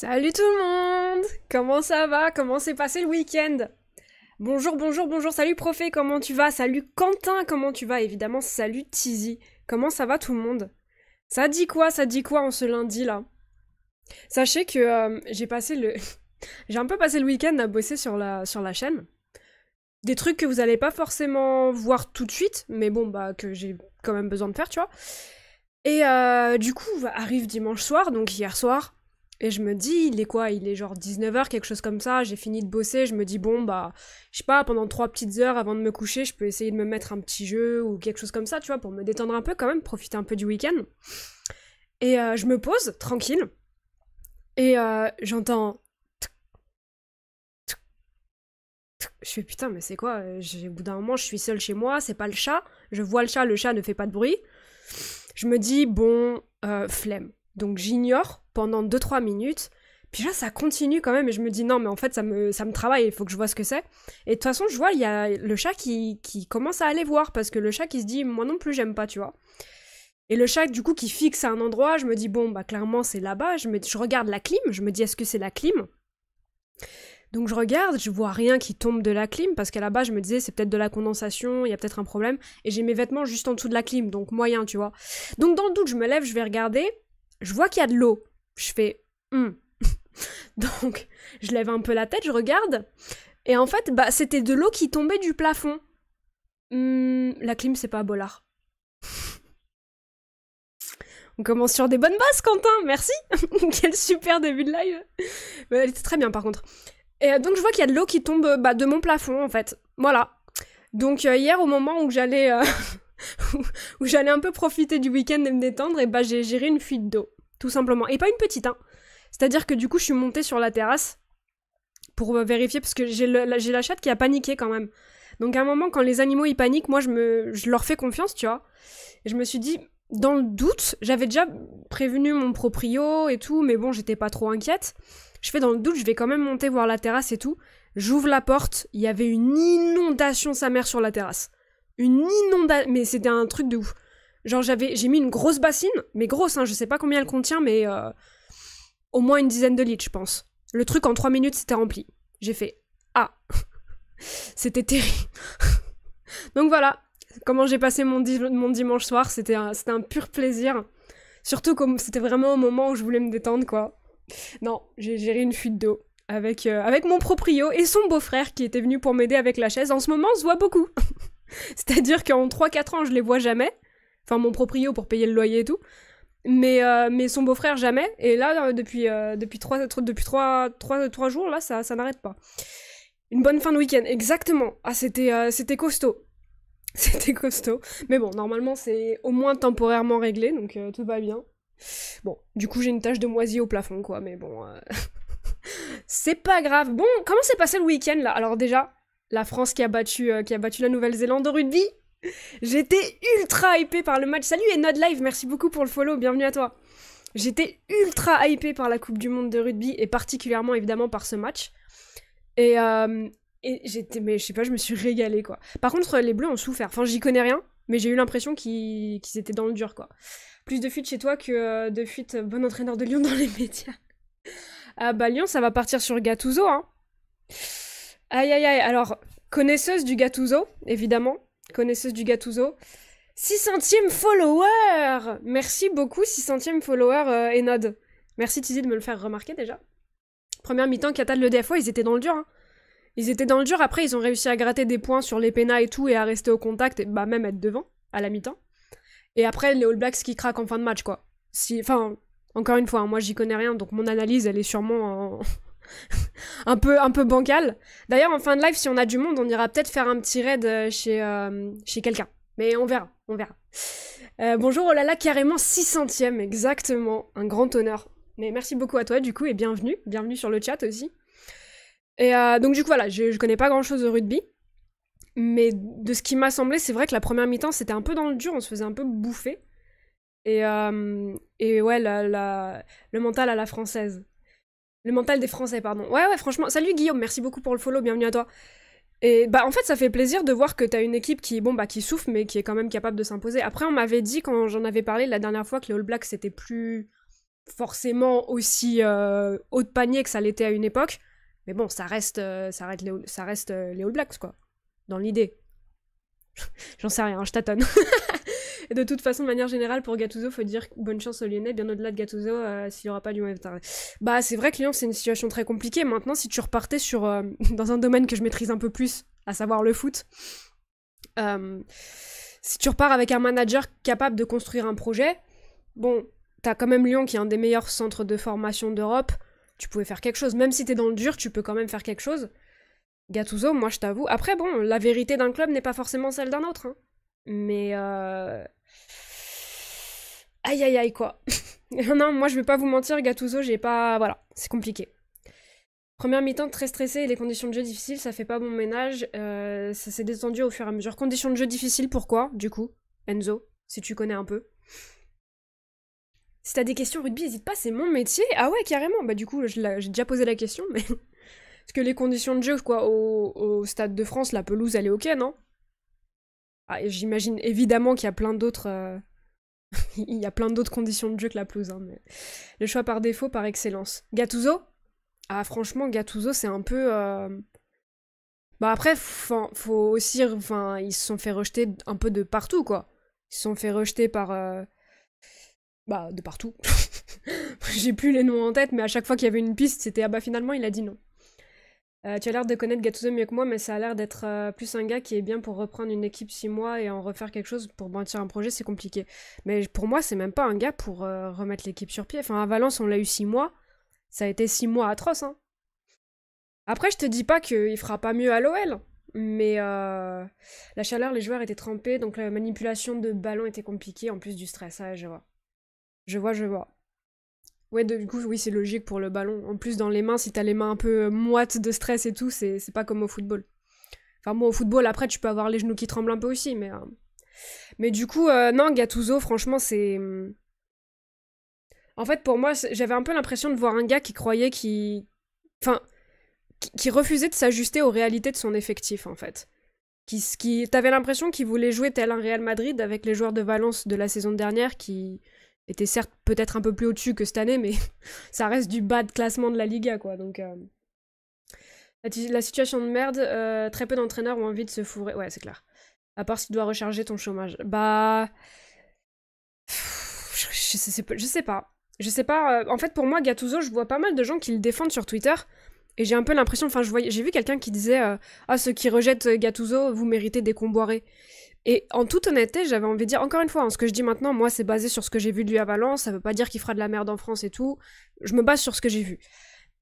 Salut tout le monde! Comment ça va? Comment s'est passé le week-end? Bonjour, bonjour, bonjour, salut Profé, comment tu vas? Salut Quentin, comment tu vas? Évidemment, salut Tizi. Comment ça va tout le monde? Ça dit quoi? Ça dit quoi en ce lundi là? Sachez que j'ai passé le... j'ai un peu passé le week-end à bosser sur la chaîne. Des trucs que vous allez pas forcément voir tout de suite, mais bon, bah, que j'ai quand même besoin de faire, tu vois. Et du coup, arrive dimanche soir, donc hier soir, et je me dis, il est quoi? Il est genre 19h, quelque chose comme ça, j'ai fini de bosser, je me dis, bon, bah, je sais pas, pendant 3 petites heures avant de me coucher, je peux essayer de me mettre un petit jeu ou quelque chose comme ça, tu vois, pour me détendre un peu quand même, profiter un peu du week-end. Et je me pose, tranquille, et j'entends... Je fais putain, mais c'est quoi? Au bout d'un moment, je suis seule chez moi, c'est pas le chat, je vois le chat ne fait pas de bruit. Je me dis, bon, flemme. Donc j'ignore pendant 2 3 minutes. Puis là, ça continue quand même, et je me dis, non, mais en fait, ça me travaille, il faut que je vois ce que c'est. Et de toute façon, je vois, il y a le chat qui commence à aller voir, parce que le chat qui se dit, moi non plus, j'aime pas, tu vois. Et le chat, du coup, qui fixe à un endroit, je me dis, bon, bah clairement, c'est là-bas. Je regarde la clim, je me dis, est-ce que c'est la clim? Donc je regarde, je vois rien qui tombe de la clim, parce qu'à la base je me disais c'est peut-être de la condensation, il y a peut-être un problème, et j'ai mes vêtements juste en dessous de la clim, donc moyen, tu vois. Donc dans le doute, je me lève, je vais regarder, je vois qu'il y a de l'eau. Je fais Donc je lève un peu la tête, je regarde, et en fait, bah c'était de l'eau qui tombait du plafond. La clim c'est pas à Bollard. On commence sur des bonnes bases, Quentin, merci. Quel super début de live. Elle était très bien par contre. Et donc je vois qu'il y a de l'eau qui tombe de mon plafond en fait. Voilà. Donc hier au moment où j'allais où j'allais un peu profiter du week-end et me détendre, et bah j'ai géré une fuite d'eau, tout simplement. Et pas une petite, hein. C'est-à-dire que du coup je suis montée sur la terrasse pour vérifier, parce que j'ai la chatte qui a paniqué quand même. Donc à un moment quand les animaux ils paniquent, moi je leur fais confiance, tu vois. Et je me suis dit, dans le doute, j'avais déjà prévenu mon proprio et tout, mais bon j'étais pas trop inquiète. Je fais dans le doute, je vais quand même monter voir la terrasse et tout. J'ouvre la porte, il y avait une inondation sa mère sur la terrasse. Une inondation, mais c'était un truc de ouf. Genre j'ai mis une grosse bassine, mais grosse, hein, je sais pas combien elle contient, mais au moins une dizaine de litres, je pense. Le truc en 3 minutes c'était rempli. J'ai fait, ah, c'était terrible. Donc voilà, comment j'ai passé mon dimanche soir, c'était un pur plaisir. Surtout comme c'était vraiment au moment où je voulais me détendre, quoi. Non, j'ai géré une fuite d'eau avec mon proprio et son beau-frère qui était venu pour m'aider avec la chaise. En ce moment, on se voit beaucoup. C'est-à-dire qu'en 3 4 ans, je les vois jamais. Enfin, mon proprio pour payer le loyer et tout. Mais son beau-frère, jamais. Et là, depuis 3 jours, là, ça n'arrête pas. Une bonne fin de week-end, exactement. Ah, c'était costaud. C'était costaud. Mais bon, normalement, c'est au moins temporairement réglé, donc tout va bien. Bon, du coup, j'ai une tache de moisi au plafond, quoi, mais bon... c'est pas grave. Bon, comment s'est passé le week-end, là? Alors déjà, la France qui a battu la Nouvelle-Zélande au rugby. J'étais ultra hypée par le match. Salut Enod Live, merci beaucoup pour le follow, bienvenue à toi. J'étais ultra hypée par la Coupe du Monde de rugby, et particulièrement, évidemment, par ce match. Et, mais je sais pas, je me suis régalée, quoi. Par contre, les Bleus ont souffert. Enfin, j'y connais rien, mais j'ai eu l'impression qu'ils étaient dans le dur, quoi. Plus de fuites chez toi que de fuites bon entraîneur de Lyon dans les médias. Ah bah Lyon, ça va partir sur Gattuso, hein. Aïe aïe aïe, alors, connaisseuse du Gattuso, évidemment. Connaisseuse du Gattuso. 600e follower. Merci beaucoup, 600e follower, Enod. Merci Tizi de me le faire remarquer, déjà. Première mi-temps, Qatar le DFO, ils étaient dans le dur, hein. Ils étaient dans le dur, après ils ont réussi à gratter des points sur les pénals et tout, et à rester au contact, et bah même être devant, à la mi-temps. Et après, les All Blacks qui craquent en fin de match, quoi. Enfin, encore une fois, hein, moi j'y connais rien, donc mon analyse, elle est sûrement un peu bancale. D'ailleurs, en fin de live, si on a du monde, on ira peut-être faire un petit raid chez quelqu'un. Mais on verra, on verra. Bonjour, oh là là, carrément 600e, exactement. Un grand honneur. Mais merci beaucoup à toi, du coup, et bienvenue. Bienvenue sur le chat aussi. Et donc, du coup, voilà, je connais pas grand-chose au rugby. Mais de ce qui m'a semblé, c'est vrai que la première mi-temps, c'était un peu dans le dur, on se faisait un peu bouffer. Et ouais, le mental à la française. Le mental des Français, pardon. Ouais, franchement. Salut Guillaume, merci beaucoup pour le follow, bienvenue à toi. Et bah en fait, ça fait plaisir de voir que t'as une équipe qui souffre, mais qui est quand même capable de s'imposer. Après, on m'avait dit, quand j'en avais parlé la dernière fois, que les All Blacks, c'était plus forcément aussi haut de panier que ça l'était à une époque. Mais bon, ça reste les All Blacks, quoi. Dans l'idée. J'en sais rien, je tâtonne. Et de toute façon, de manière générale, pour Gattuso, faut dire bonne chance aux Lyonnais, bien au-delà de Gattuso, s'il n'y aura pas du mauvais temps. Bah, c'est vrai que Lyon, c'est une situation très compliquée. Maintenant, si tu repartais sur dans un domaine que je maîtrise un peu plus, à savoir le foot, si tu repars avec un manager capable de construire un projet, bon, t'as quand même Lyon qui est un des meilleurs centres de formation d'Europe, tu pouvais faire quelque chose. Même si t'es dans le dur, tu peux quand même faire quelque chose. Gattuso, moi je t'avoue. Après, bon, la vérité d'un club n'est pas forcément celle d'un autre. Hein. Mais aïe aïe aïe quoi. Non, moi je vais pas vous mentir, Gattuso, j'ai pas. Voilà, c'est compliqué. Première mi-temps très stressée et les conditions de jeu difficiles, ça fait pas bon ménage. Ça s'est détendu au fur et à mesure. Conditions de jeu difficiles, pourquoi, du coup, Enzo, si tu connais un peu. Si t'as des questions rugby, n'hésite pas, c'est mon métier. Ah ouais, carrément. Bah du coup, j'ai déjà posé la question, mais... Parce que les conditions de jeu, quoi, au Stade de France, la pelouse, elle est ok, non? Ah, j'imagine évidemment qu'il y a plein d'autres... Il y a plein d'autres conditions de jeu que la pelouse, hein, mais... Le choix par défaut, par excellence. Gattuso? Ah, franchement, Gattuso, c'est un peu... Bah après, faut aussi... Enfin, ils se sont fait rejeter un peu de partout, quoi. Ils se sont fait rejeter par... Bah, de partout. J'ai plus les noms en tête, mais à chaque fois qu'il y avait une piste, c'était ah bah finalement il a dit non. Tu as l'air de connaître Gattuso mieux que moi, mais ça a l'air d'être plus un gars qui est bien pour reprendre une équipe 6 mois et en refaire quelque chose pour bâtir un projet, c'est compliqué. Mais pour moi, c'est même pas un gars pour remettre l'équipe sur pied. Enfin, à Valence, on l'a eu 6 mois. Ça a été 6 mois atroces, hein. Après, je te dis pas qu'il fera pas mieux à l'OL, mais la chaleur, les joueurs étaient trempés, donc la manipulation de ballon était compliquée, en plus du stress. Ah, je vois. Je vois. Ouais, du coup, oui, c'est logique pour le ballon. En plus, dans les mains, si t'as les mains un peu moites de stress et tout, c'est pas comme au football. Enfin, bon, au football, après, tu peux avoir les genoux qui tremblent un peu aussi, mais... Mais du coup, non, Gattuso, franchement, c'est... En fait, pour moi, j'avais un peu l'impression de voir un gars qui croyait qu'il... Enfin, qui refusait de s'ajuster aux réalités de son effectif, en fait. T'avais l'impression qu'il voulait jouer tel un Real Madrid avec les joueurs de Valence de la saison dernière qui était certes peut-être un peu plus au-dessus que cette année, mais ça reste du bas de classement de la Liga, quoi. Donc, la situation de merde, très peu d'entraîneurs ont envie de se fourrer. Ouais, c'est clair. À part si tu dois recharger ton chômage. Bah... Je sais pas. Je sais pas. En fait, pour moi, Gattuso, je vois pas mal de gens qui le défendent sur Twitter. Et j'ai un peu l'impression... Enfin, j'ai vu quelqu'un qui disait ah, ceux qui rejettent Gattuso, vous méritez des comboirés. Et en toute honnêteté, j'avais envie de dire, encore une fois, hein, ce que je dis maintenant, moi, c'est basé sur ce que j'ai vu de lui à Valence, ça veut pas dire qu'il fera de la merde en France et tout, je me base sur ce que j'ai vu.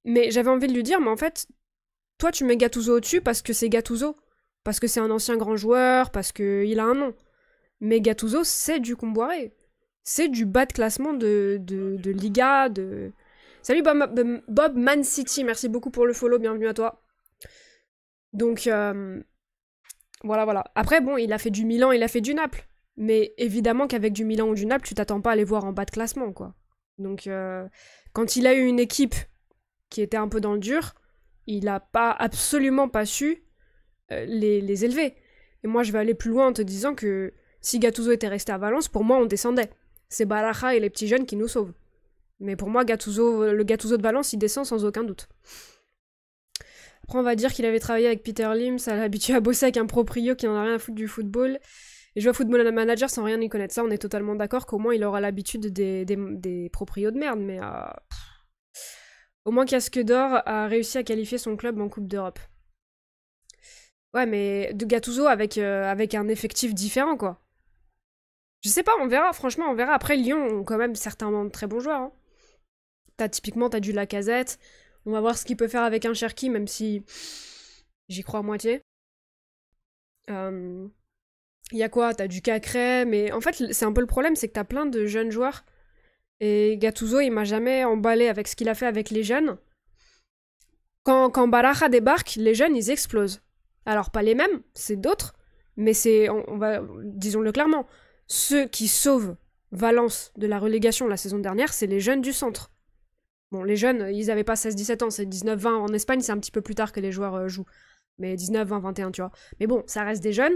Mais j'avais envie de lui dire, mais en fait, toi, tu mets Gattuso au-dessus parce que c'est Gattuso, parce que c'est un ancien grand joueur, parce qu'il a un nom. Mais Gattuso, c'est du Comboiré. C'est du bas de classement de Liga, de... Salut Bob Man City, merci beaucoup pour le follow, bienvenue à toi. Donc... Voilà. Après, bon, il a fait du Milan, il a fait du Naples. Mais évidemment qu'avec du Milan ou du Naples, tu t'attends pas à les voir en bas de classement, quoi. Donc, quand il a eu une équipe qui était un peu dans le dur, il a absolument pas su les élever. Et moi, je vais aller plus loin en te disant que si Gattuso était resté à Valence, pour moi, on descendait. C'est Baraja et les petits jeunes qui nous sauvent. Mais pour moi, le Gattuso de Valence, il descend sans aucun doute. Après, on va dire qu'il avait travaillé avec Peter Lim, ça l'a habitué à bosser avec un proprio qui n'en a rien à foutre du football. Et jouer à Football Manager sans rien y connaître. Ça, on est totalement d'accord qu'au moins il aura l'habitude des proprios de merde, mais au moins Casque d'Or a réussi à qualifier son club en Coupe d'Europe. Ouais, mais de Gattuso avec un effectif différent, quoi. Je sais pas, on verra, franchement, on verra. Après, Lyon ont quand même certains très bons joueurs. Hein. Typiquement, t'as du Lacazette. On va voir ce qu'il peut faire avec un Cherki, même si j'y crois à moitié. Y a quoi? T'as du Cacré, mais en fait, c'est un peu le problème, c'est que t'as plein de jeunes joueurs. Et Gattuso, il m'a jamais emballé avec ce qu'il a fait avec les jeunes. Quand Baraja débarque, les jeunes, ils explosent. Alors, pas les mêmes, c'est d'autres, mais disons-le clairement, ceux qui sauvent Valence de la relégation la saison dernière, c'est les jeunes du centre. Bon, les jeunes, ils avaient pas 16-17 ans, c'est 19-20. En Espagne, c'est un petit peu plus tard que les joueurs jouent. Mais 19-20-21, tu vois. Mais bon, ça reste des jeunes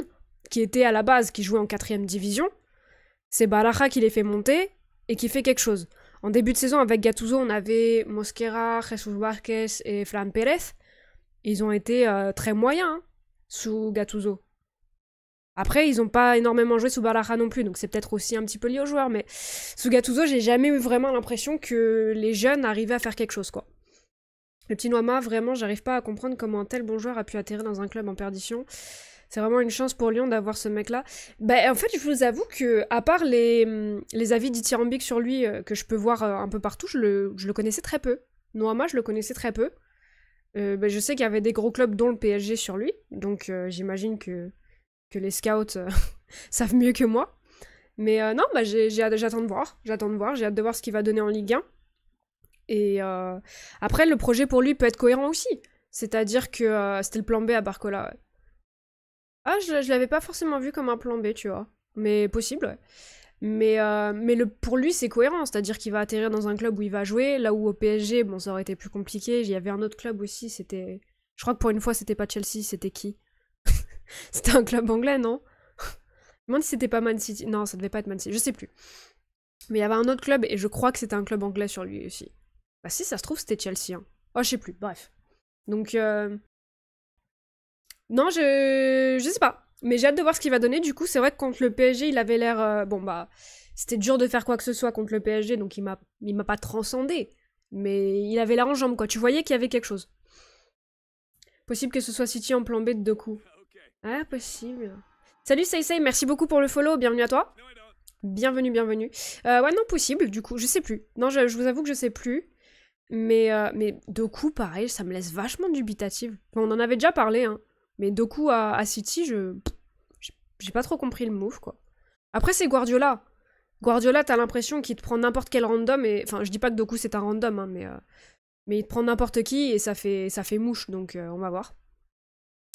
qui étaient à la base, qui jouaient en 4ème division. C'est Baraja qui les fait monter et qui fait quelque chose. En début de saison, avec Gattuso, on avait Mosquera, Jesus Vázquez et Fran Pérez. Ils ont été très moyens hein, sous Gattuso. Après, ils ont pas énormément joué sous Baraja non plus, donc c'est peut-être aussi un petit peu lié aux joueurs, mais sous Gattuso, j'ai jamais eu vraiment l'impression que les jeunes arrivaient à faire quelque chose, quoi. Le petit Noama, vraiment, j'arrive pas à comprendre comment un tel bon joueur a pu atterrir dans un club en perdition. C'est vraiment une chance pour Lyon d'avoir ce mec-là. Bah, en fait, je vous avoue que, à part les avis dithyrambiques sur lui que je peux voir un peu partout, je le connaissais très peu. Noama, je le connaissais très peu. Bah, je sais qu'il y avait des gros clubs, dont le PSG, sur lui, donc j'imagine que les scouts savent mieux que moi. Mais non, bah, j'attends de voir. J'ai hâte de voir ce qu'il va donner en Ligue 1. Et après, le projet pour lui peut être cohérent aussi. C'est-à-dire que c'était le plan B à Barcola. Ouais. Ah, je l'avais pas forcément vu comme un plan B, tu vois. Mais possible, ouais. Mais pour lui, c'est cohérent. C'est-à-dire qu'il va atterrir dans un club où il va jouer. Là où au PSG, bon, ça aurait été plus compliqué. Il y avait un autre club aussi, c'était... Je crois que pour une fois, c'était pas Chelsea, c'était qui? C'était un club anglais, non? Je me demande si c'était pas Man City. Non, ça devait pas être Man City, je sais plus. Mais il y avait un autre club et je crois que c'était un club anglais sur lui aussi. Bah si, ça se trouve, c'était Chelsea. Hein. Oh, je sais plus, bref. Donc, non, je sais pas. Mais j'ai hâte de voir ce qu'il va donner. Du coup, c'est vrai que contre le PSG, il avait l'air... bon, bah, c'était dur de faire quoi que ce soit contre le PSG, donc il m'a pas transcendé. Mais il avait l'air en jambes, quoi. Tu voyais qu'il y avait quelque chose. Possible que ce soit City en plan B de deux coups. Ah, possible. Salut Seisei, merci beaucoup pour le follow, bienvenue à toi. Bienvenue. Ouais, non, possible, du coup, je sais plus. Non, je vous avoue que je sais plus. Mais Doku, pareil, ça me laisse vachement dubitative. Bon, on en avait déjà parlé, hein. Mais Doku à City, j'ai pas trop compris le move, quoi. Après, c'est Guardiola. Guardiola, t'as l'impression qu'il te prend n'importe quel random, et... Enfin, je dis pas que Doku, c'est un random, hein, mais il te prend n'importe qui, et ça fait mouche, donc on va voir.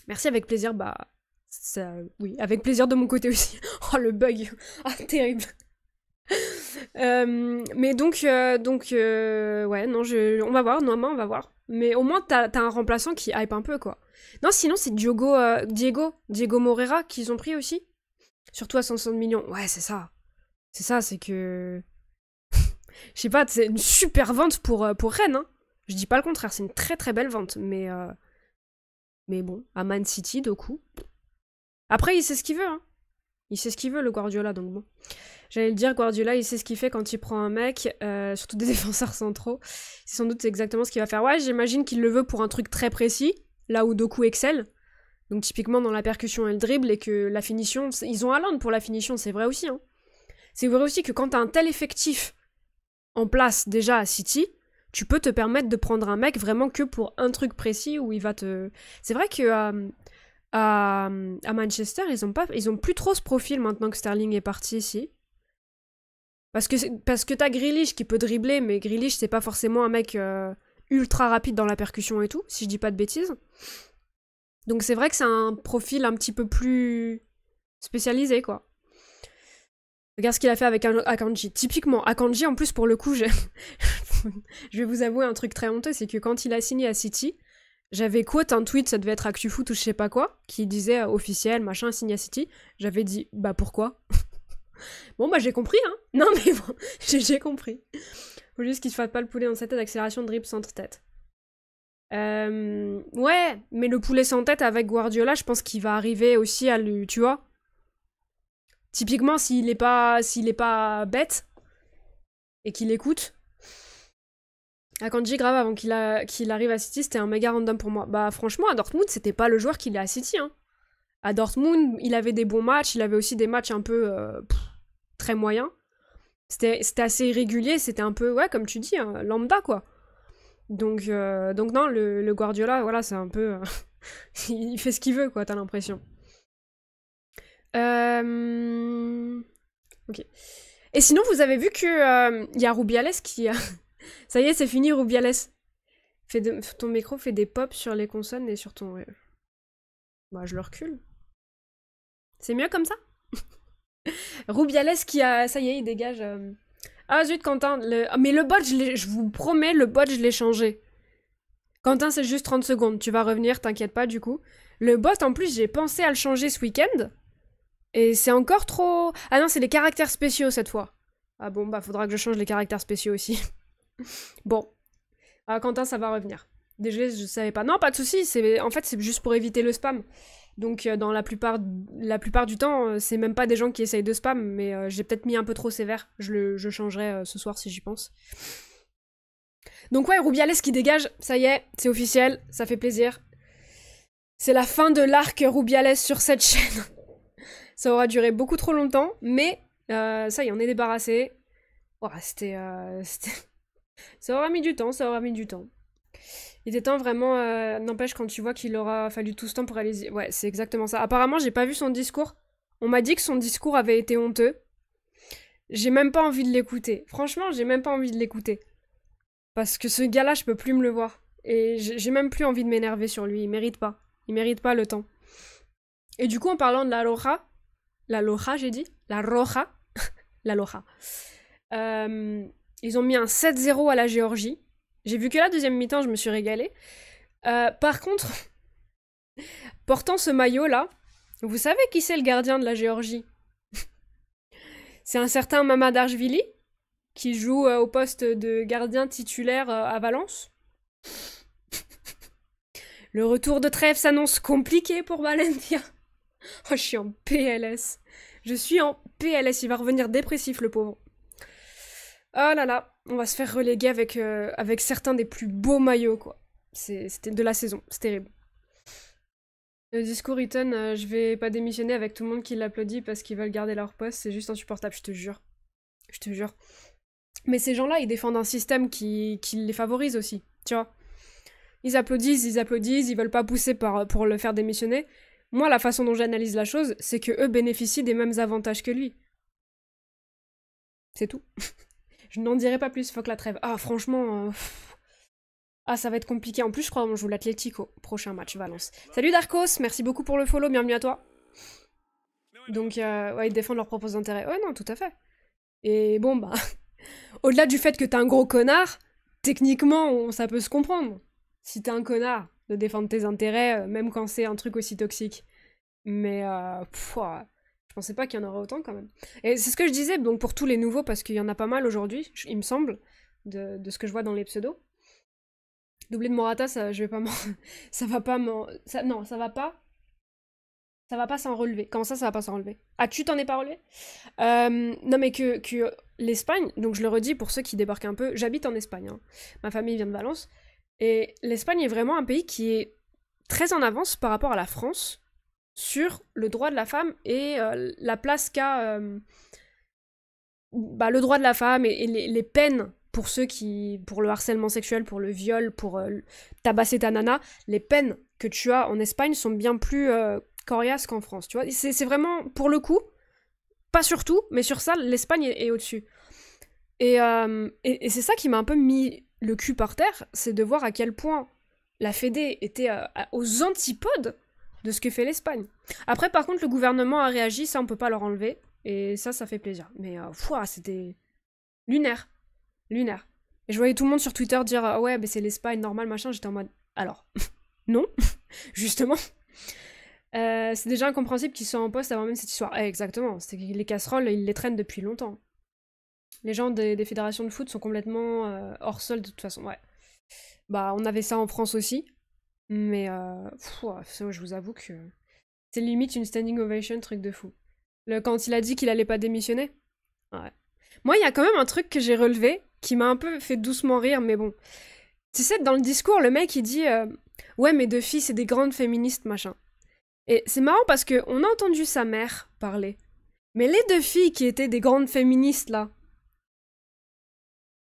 Merci, avec plaisir, bah... Ça, oui, avec plaisir de mon côté aussi. Oh, le bug. Ah, terrible. Mais donc ouais, non, on va voir, normalement, on va voir. Mais au moins, t'as un remplaçant qui hype un peu, quoi. Non, sinon, c'est Diego Moreira qu'ils ont pris aussi. Surtout à 160 millions. Ouais, c'est ça. C'est ça, c'est que... Je sais pas, c'est une super vente pour Rennes, hein. Je dis pas le contraire, c'est une très très belle vente, mais bon, à Man City, de coup... Après, il sait ce qu'il veut, hein. Il sait ce qu'il veut, le Guardiola, donc bon. J'allais le dire, Guardiola, il sait ce qu'il fait quand il prend un mec, surtout des défenseurs centraux. C'est sans doute exactement ce qu'il va faire. Ouais, j'imagine qu'il le veut pour un truc très précis, là où Doku excelle. Donc typiquement dans la percussion et le dribble, et que la finition... Ils ont Haaland pour la finition, c'est vrai aussi, hein. C'est vrai aussi que quand t'as un tel effectif en place, déjà, à City... Tu peux te permettre de prendre un mec vraiment que pour un truc précis où il va te... C'est vrai que à Manchester, ils ont plus trop ce profil maintenant que Sterling est parti ici. Parce que t'as Grealish qui peut dribbler, mais Grealish c'est pas forcément un mec ultra rapide dans la percussion et tout, si je dis pas de bêtises. Donc c'est vrai que c'est un profil un petit peu plus spécialisé, quoi. Regarde ce qu'il a fait avec Akanji. Typiquement, Akanji, en plus, pour le coup, je vais vous avouer un truc très honteux, c'est que quand il a signé à City, j'avais quote un tweet, ça devait être ActuFoot ou je sais pas quoi, qui disait officiel, machin, signé à City. J'avais dit, bah pourquoi? Bon, bah j'ai compris, hein. Non, mais bon, j'ai compris. Faut juste qu'il se fasse pas le poulet dans sa tête, accélération de dribble centre-tête. Ouais, mais le poulet sans tête avec Guardiola, je pense qu'il va arriver aussi à lui, tu vois. Typiquement, s'il est pas bête et qu'il écoute. Akanji, grave, avant qu'il arrive à City, c'était un méga random pour moi. Bah franchement, à Dortmund, c'était pas le joueur qu'il est à City, hein. À Dortmund, il avait des bons matchs, il avait aussi des matchs un peu très moyens. C'était assez irrégulier, c'était un peu, ouais, comme tu dis, hein, lambda, quoi. Donc non, le Guardiola, voilà, c'est un peu... il fait ce qu'il veut, quoi, t'as l'impression. Ok. Et sinon, vous avez vu que y a Rubiales qui a... Ça y est, c'est fini, Rubiales. Ton micro fait des pops sur les consonnes et sur ton... Bah, je le recule. C'est mieux comme ça? Rubiales qui a... Ça y est, il dégage... Ah zut, Quentin, mais le bot, je vous promets, le bot, je l'ai changé. Quentin, c'est juste 30 secondes, tu vas revenir, t'inquiète pas, du coup. Le bot, en plus, j'ai pensé à le changer ce week-end. Et c'est encore trop... Ah non, c'est les caractères spéciaux, cette fois. Ah bon, bah faudra que je change les caractères spéciaux aussi. Bon. Ah, Quentin, ça va revenir. Déjà, je savais pas. Non, pas de soucis, en fait, c'est juste pour éviter le spam. Donc, dans la plupart du temps, c'est même pas des gens qui essayent de spam, mais j'ai peut-être mis un peu trop sévère. Je changerai ce soir si j'y pense. Donc ouais, Rubiales qui dégage, ça y est, c'est officiel, ça fait plaisir. C'est la fin de l'arc Rubiales sur cette chaîne. Ça aura duré beaucoup trop longtemps, mais ça y est, on est débarrassé. Oh, c'était... Ça aura mis du temps, ça aura mis du temps. Il était temps vraiment, n'empêche quand tu vois qu'il aura fallu tout ce temps pour aller... Ouais, c'est exactement ça. Apparemment, j'ai pas vu son discours. On m'a dit que son discours avait été honteux. J'ai même pas envie de l'écouter. Franchement, j'ai même pas envie de l'écouter. Parce que ce gars-là, je peux plus me le voir. Et j'ai même plus envie de m'énerver sur lui. Il mérite pas. Il mérite pas le temps. Et du coup, en parlant de la Loja, j'ai dit la Roja. La Loja. Ils ont mis un 7-0 à la Géorgie. J'ai vu que la deuxième mi-temps, je me suis régalée. Par contre, portant ce maillot-là, vous savez qui c'est le gardien de la Géorgie? C'est un certain Mamadashvili, qui joue au poste de gardien titulaire à Valence. Le retour de trêve s'annonce compliqué pour Valencia. Oh, je suis en PLS. Je suis en PLS, il va revenir dépressif, le pauvre. Oh là là, on va se faire reléguer avec certains des plus beaux maillots, quoi. C'était de la saison, c'est terrible. Le discours Eton, je vais pas démissionner avec tout le monde qui l'applaudit parce qu'ils veulent garder leur poste, c'est juste insupportable, je te jure. Je te jure. Mais ces gens-là, ils défendent un système qui les favorise aussi, tu vois. Ils applaudissent, ils veulent pas pousser pour le faire démissionner. Moi, la façon dont j'analyse la chose, c'est que eux bénéficient des mêmes avantages que lui. C'est tout. Je n'en dirai pas plus, fuck la trêve. Ah, franchement... Ah, ça va être compliqué. En plus, je crois qu'on joue l'Atlético. Prochain match, Valence. Salut Darkos, merci beaucoup pour le follow, bienvenue à toi. Donc, ouais, ils défendent leurs propres intérêts. Ouais, non, tout à fait. Et bon, bah... Au-delà du fait que t'es un gros connard, techniquement, ça peut se comprendre. Si t'es un connard, de défendre tes intérêts, même quand c'est un truc aussi toxique. Mais, je pensais pas qu'il y en aurait autant, quand même. Et c'est ce que je disais, donc pour tous les nouveaux, parce qu'il y en a pas mal aujourd'hui, il me semble, de ce que je vois dans les pseudos. Doublé de Morata, ça, je vais pas m'en... ça va pas m'en... Non, ça va pas... Ça va pas s'en relever. Comment ça va pas s'en relever? Ah, tu t'en es pas relevé? Non, mais que l'Espagne, donc je le redis pour ceux qui débarquent un peu, j'habite en Espagne, hein. Ma famille vient de Valence, et l'Espagne est vraiment un pays qui est très en avance par rapport à la France sur le droit de la femme et la place qu'a le droit de la femme et les peines pour ceux qui... pour le harcèlement sexuel, pour le viol, pour tabasser ta nana, les peines que tu as en Espagne sont bien plus coriaces qu'en France, tu vois. C'est vraiment, pour le coup, pas sur tout, mais sur ça, l'Espagne est au-dessus. Et c'est ça qui m'a un peu mis le cul par terre, c'est de voir à quel point la Fédé était aux antipodes de ce que fait l'Espagne. Après, par contre, le gouvernement a réagi, ça on peut pas leur enlever, et ça fait plaisir. Mais c'était lunaire. Lunaire. Et je voyais tout le monde sur Twitter dire ouais, mais c'est l'Espagne, normal, machin, j'étais en mode alors, non, justement. C'est déjà incompréhensible qu'ils soient en poste avant même cette histoire. Exactement, c'est que les casseroles, ils les traînent depuis longtemps. Les gens des fédérations de foot sont complètement hors sol de toute façon, ouais. Bah, on avait ça en France aussi, mais je vous avoue que c'est limite une standing ovation, truc de fou. Quand il a dit qu'il allait pas démissionner, ouais. Moi, il y a quand même un truc que j'ai relevé qui m'a un peu fait doucement rire, mais bon. Tu sais, dans le discours, le mec, il dit ouais, mes deux filles, c'est des grandes féministes, machin. Et c'est marrant parce qu'on a entendu sa mère parler. Mais les deux filles qui étaient des grandes féministes, là,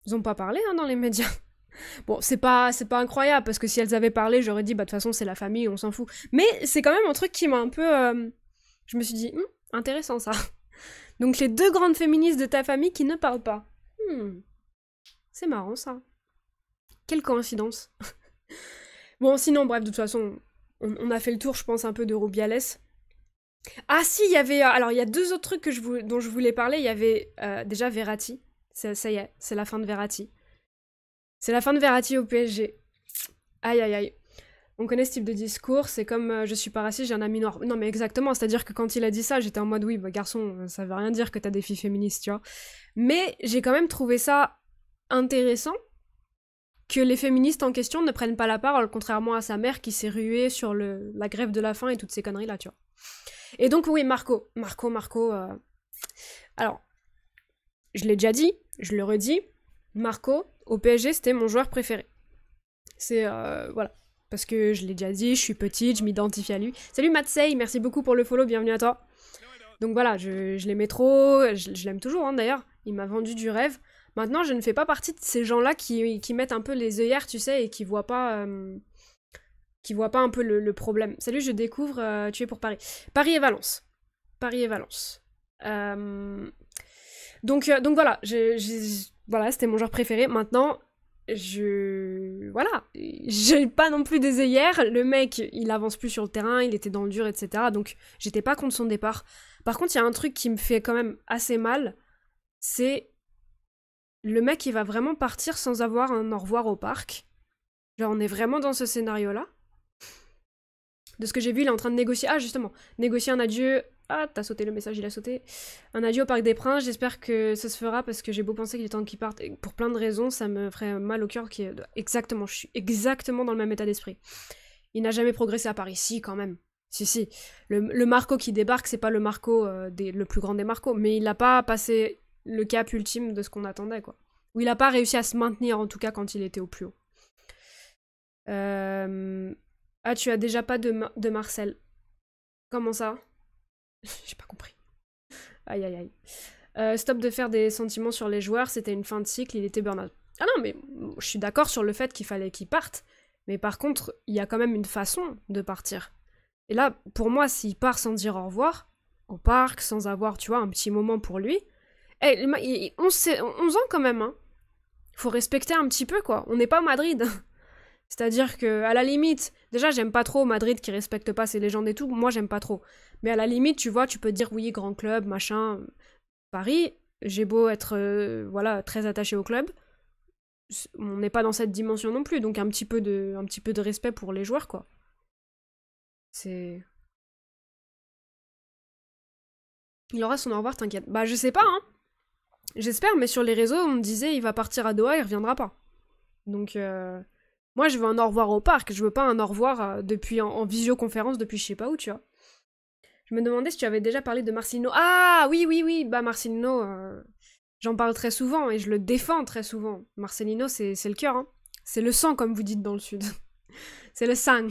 ils ont pas parlé dans les médias. Bon, c'est pas incroyable, parce que si elles avaient parlé, j'aurais dit, bah de toute façon, c'est la famille, on s'en fout. Mais c'est quand même un truc qui m'a un peu... Je me suis dit, intéressant ça. Donc les deux grandes féministes de ta famille qui ne parlent pas. C'est marrant ça. Quelle coïncidence. Bon, sinon, bref, de toute façon, on a fait le tour, je pense, un peu de Rubiales. Ah si, il y avait... alors, il y a deux autres trucs dont je voulais parler. Il y avait déjà Verratti. Ça y est, c'est la fin de Verratti. C'est la fin de Verratti au PSG. Aïe, aïe, aïe. On connaît ce type de discours, c'est comme je suis pas raciste, j'ai un ami noir. Non mais exactement, c'est-à-dire que quand il a dit ça, j'étais en mode oui, bah garçon, ça veut rien dire que t'as des filles féministes, tu vois. Mais j'ai quand même trouvé ça intéressant que les féministes en question ne prennent pas la parole, contrairement à sa mère qui s'est ruée sur la grève de la faim et toutes ces conneries là, tu vois. Et donc oui, Marco. Alors, je l'ai déjà dit, je le redis, Marco, au PSG, c'était mon joueur préféré. C'est, voilà. Parce que je l'ai déjà dit, je suis petite, je m'identifie à lui. Salut Matsei, merci beaucoup pour le follow, bienvenue à toi. Donc voilà, je l'aimais trop, je l'aime toujours hein, d'ailleurs, il m'a vendu du rêve. Maintenant, je ne fais pas partie de ces gens-là qui mettent un peu les œillères, tu sais, et qui voient pas un peu le problème. Salut, je découvre, tu es pour Paris. Paris et Valence. Paris et Valence. Donc voilà, voilà, c'était mon joueur préféré. Maintenant, voilà, j'ai pas non plus des œillères. Le mec, il avance plus sur le terrain, il était dans le dur, etc. Donc j'étais pas contre son départ. Par contre, il y a un truc qui me fait quand même assez mal, c'est le mec qui va vraiment partir sans avoir un au revoir au parc. Genre, on est vraiment dans ce scénario-là. De ce que j'ai vu, il est en train de négocier... Ah, justement, négocier un adieu... Ah, t'as sauté le message, il a sauté. Un adieu au Parc des Princes, j'espère que ça se fera parce que j'ai beau penser qu'il est temps qu'il parte. Et pour plein de raisons, ça me ferait mal au cœur. Exactement, je suis exactement dans le même état d'esprit. Il n'a jamais progressé à Paris. Si, quand même. Si. Le Marco qui débarque, c'est pas le Marco, le plus grand des Marcos. Mais il n'a pas passé le cap ultime de ce qu'on attendait, quoi. Ou il n'a pas réussi à se maintenir, en tout cas, quand il était au plus haut. Ah, tu as déjà pas de Marcel. Comment ça? J'ai pas compris. Aïe. Stop de faire des sentiments sur les joueurs, c'était une fin de cycle, il était burn-out. Ah non, mais je suis d'accord sur le fait qu'il fallait qu'il parte. Mais par contre, il y a quand même une façon de partir. Et là, pour moi, s'il part sans dire au revoir, au parc, sans avoir, tu vois, un petit moment pour lui... 11 ans quand même, hein. Faut respecter un petit peu, quoi. On n'est pas Madrid. C'est-à-dire que, à la limite, déjà, j'aime pas trop Madrid qui respecte pas ses légendes et tout. Moi, j'aime pas trop. Mais à la limite, tu vois, tu peux dire oui, grand club, machin. Paris, j'ai beau être, voilà, très attaché au club. On n'est pas dans cette dimension non plus. Donc, un petit peu de respect pour les joueurs, quoi. C'est... Il aura son au revoir, t'inquiète. Bah, je sais pas, hein. J'espère, mais sur les réseaux, on me disait il va partir à Doha, il reviendra pas. Donc, moi, je veux un au revoir au parc, je veux pas un au revoir depuis en visioconférence depuis je sais pas où, tu vois. Je me demandais si tu avais déjà parlé de Marcelino. Ah, oui, bah Marcelino, j'en parle très souvent et je le défends très souvent. Marcelino, c'est le cœur, hein. C'est le sang, comme vous dites dans le sud. C'est le sang.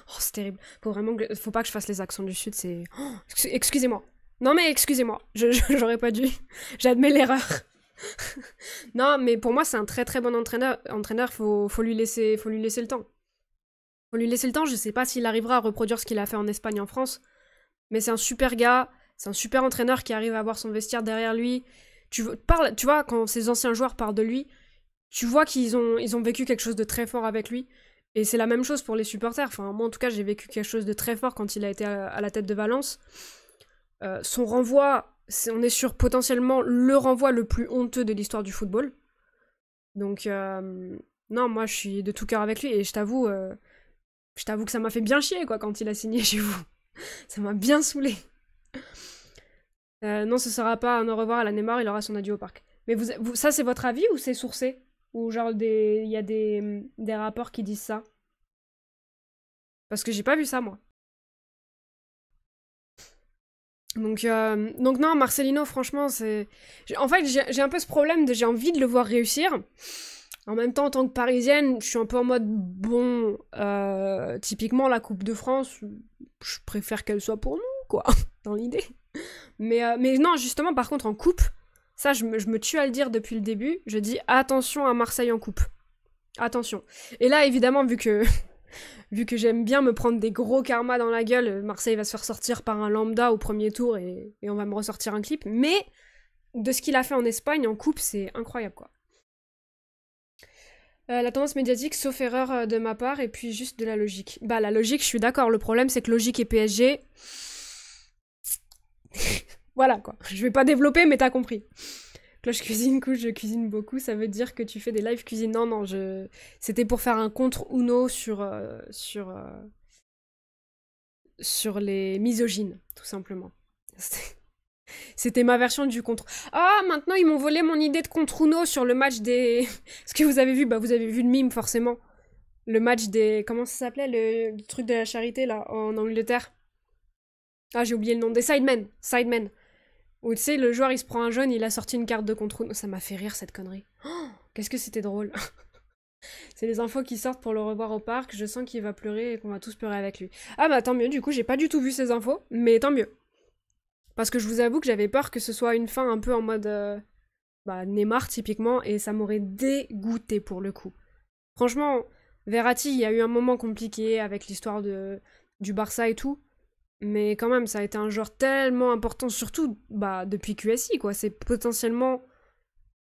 Oh, c'est terrible. Faut pas que je fasse les accents du sud, c'est... Oh, excusez-moi. Non mais excusez-moi, j'aurais pas dû. J'admets l'erreur. Non, mais pour moi, c'est un très très bon entraîneur, faut lui laisser le temps. Faut lui laisser le temps, je sais pas s'il arrivera à reproduire ce qu'il a fait en Espagne, en France, mais c'est un super gars, c'est un super entraîneur qui arrive à avoir son vestiaire derrière lui. Tu vois, quand ces anciens joueurs parlent de lui, tu vois qu'ils ont vécu quelque chose de très fort avec lui, et c'est la même chose pour les supporters. Enfin, moi en tout cas, j'ai vécu quelque chose de très fort quand il a été à la tête de Valence. Son renvoi, on est sur potentiellement le renvoi le plus honteux de l'histoire du football. Donc, non, moi je suis de tout cœur avec lui et je t'avoue que ça m'a fait bien chier quoi quand il a signé chez vous. Ça m'a bien saoulé. Non, ce sera pas un au revoir à la Neymar, il aura son adieu au parc. Mais ça c'est votre avis ou c'est sourcé? Ou genre il y a des rapports qui disent ça? Parce que j'ai pas vu ça moi. Donc non, Marcelino, franchement, c'est... En fait, j'ai un peu ce problème j'ai envie de le voir réussir. En même temps, en tant que Parisienne, je suis un peu en mode, bon, typiquement, la Coupe de France, je préfère qu'elle soit pour nous, quoi, dans l'idée. Mais non, justement, par contre, en coupe, ça, je me tue à le dire depuis le début, je dis attention à Marseille en coupe. Attention. Et là, évidemment, vu que j'aime bien me prendre des gros karmas dans la gueule, Marseille va se faire sortir par un lambda au premier tour et on va me ressortir un clip. Mais de ce qu'il a fait en Espagne, en coupe, c'est incroyable, quoi. La tendance médiatique, sauf erreur de ma part, et puis juste de la logique. Bah, la logique, je suis d'accord. Le problème, c'est que logique et PSG... Voilà, quoi. Je vais pas développer, mais t'as compris. Cloche cuisine, couche, je cuisine beaucoup, ça veut dire que tu fais des live cuisine. Non, non, c'était pour faire un contre Uno sur les misogynes, tout simplement. C'était ma version du contre. Ah, maintenant ils m'ont volé mon idée de contre Uno sur le match des... Est-ce que vous avez vu? Bah vous avez vu le mime, forcément. Le match des... Comment ça s'appelait, le truc de la charité, là, en Angleterre? Ah, j'ai oublié le nom. Des Sidemen. Sidemen. Où, tu sais, le joueur, il se prend un jaune, il a sorti une carte de contre Uno. Ça m'a fait rire, cette connerie. Oh, qu'est-ce que c'était drôle. C'est les infos qui sortent pour le revoir au parc. Je sens qu'il va pleurer et qu'on va tous pleurer avec lui. Ah bah tant mieux, du coup, j'ai pas du tout vu ces infos, mais tant mieux. Parce que je vous avoue que j'avais peur que ce soit une fin un peu en mode... bah, Neymar, typiquement, et ça m'aurait dégoûté pour le coup. Franchement, Verratti, il y a eu un moment compliqué avec l'histoire du Barça et tout, mais quand même, ça a été un joueur tellement important, surtout bah, depuis QSI, quoi. C'est potentiellement...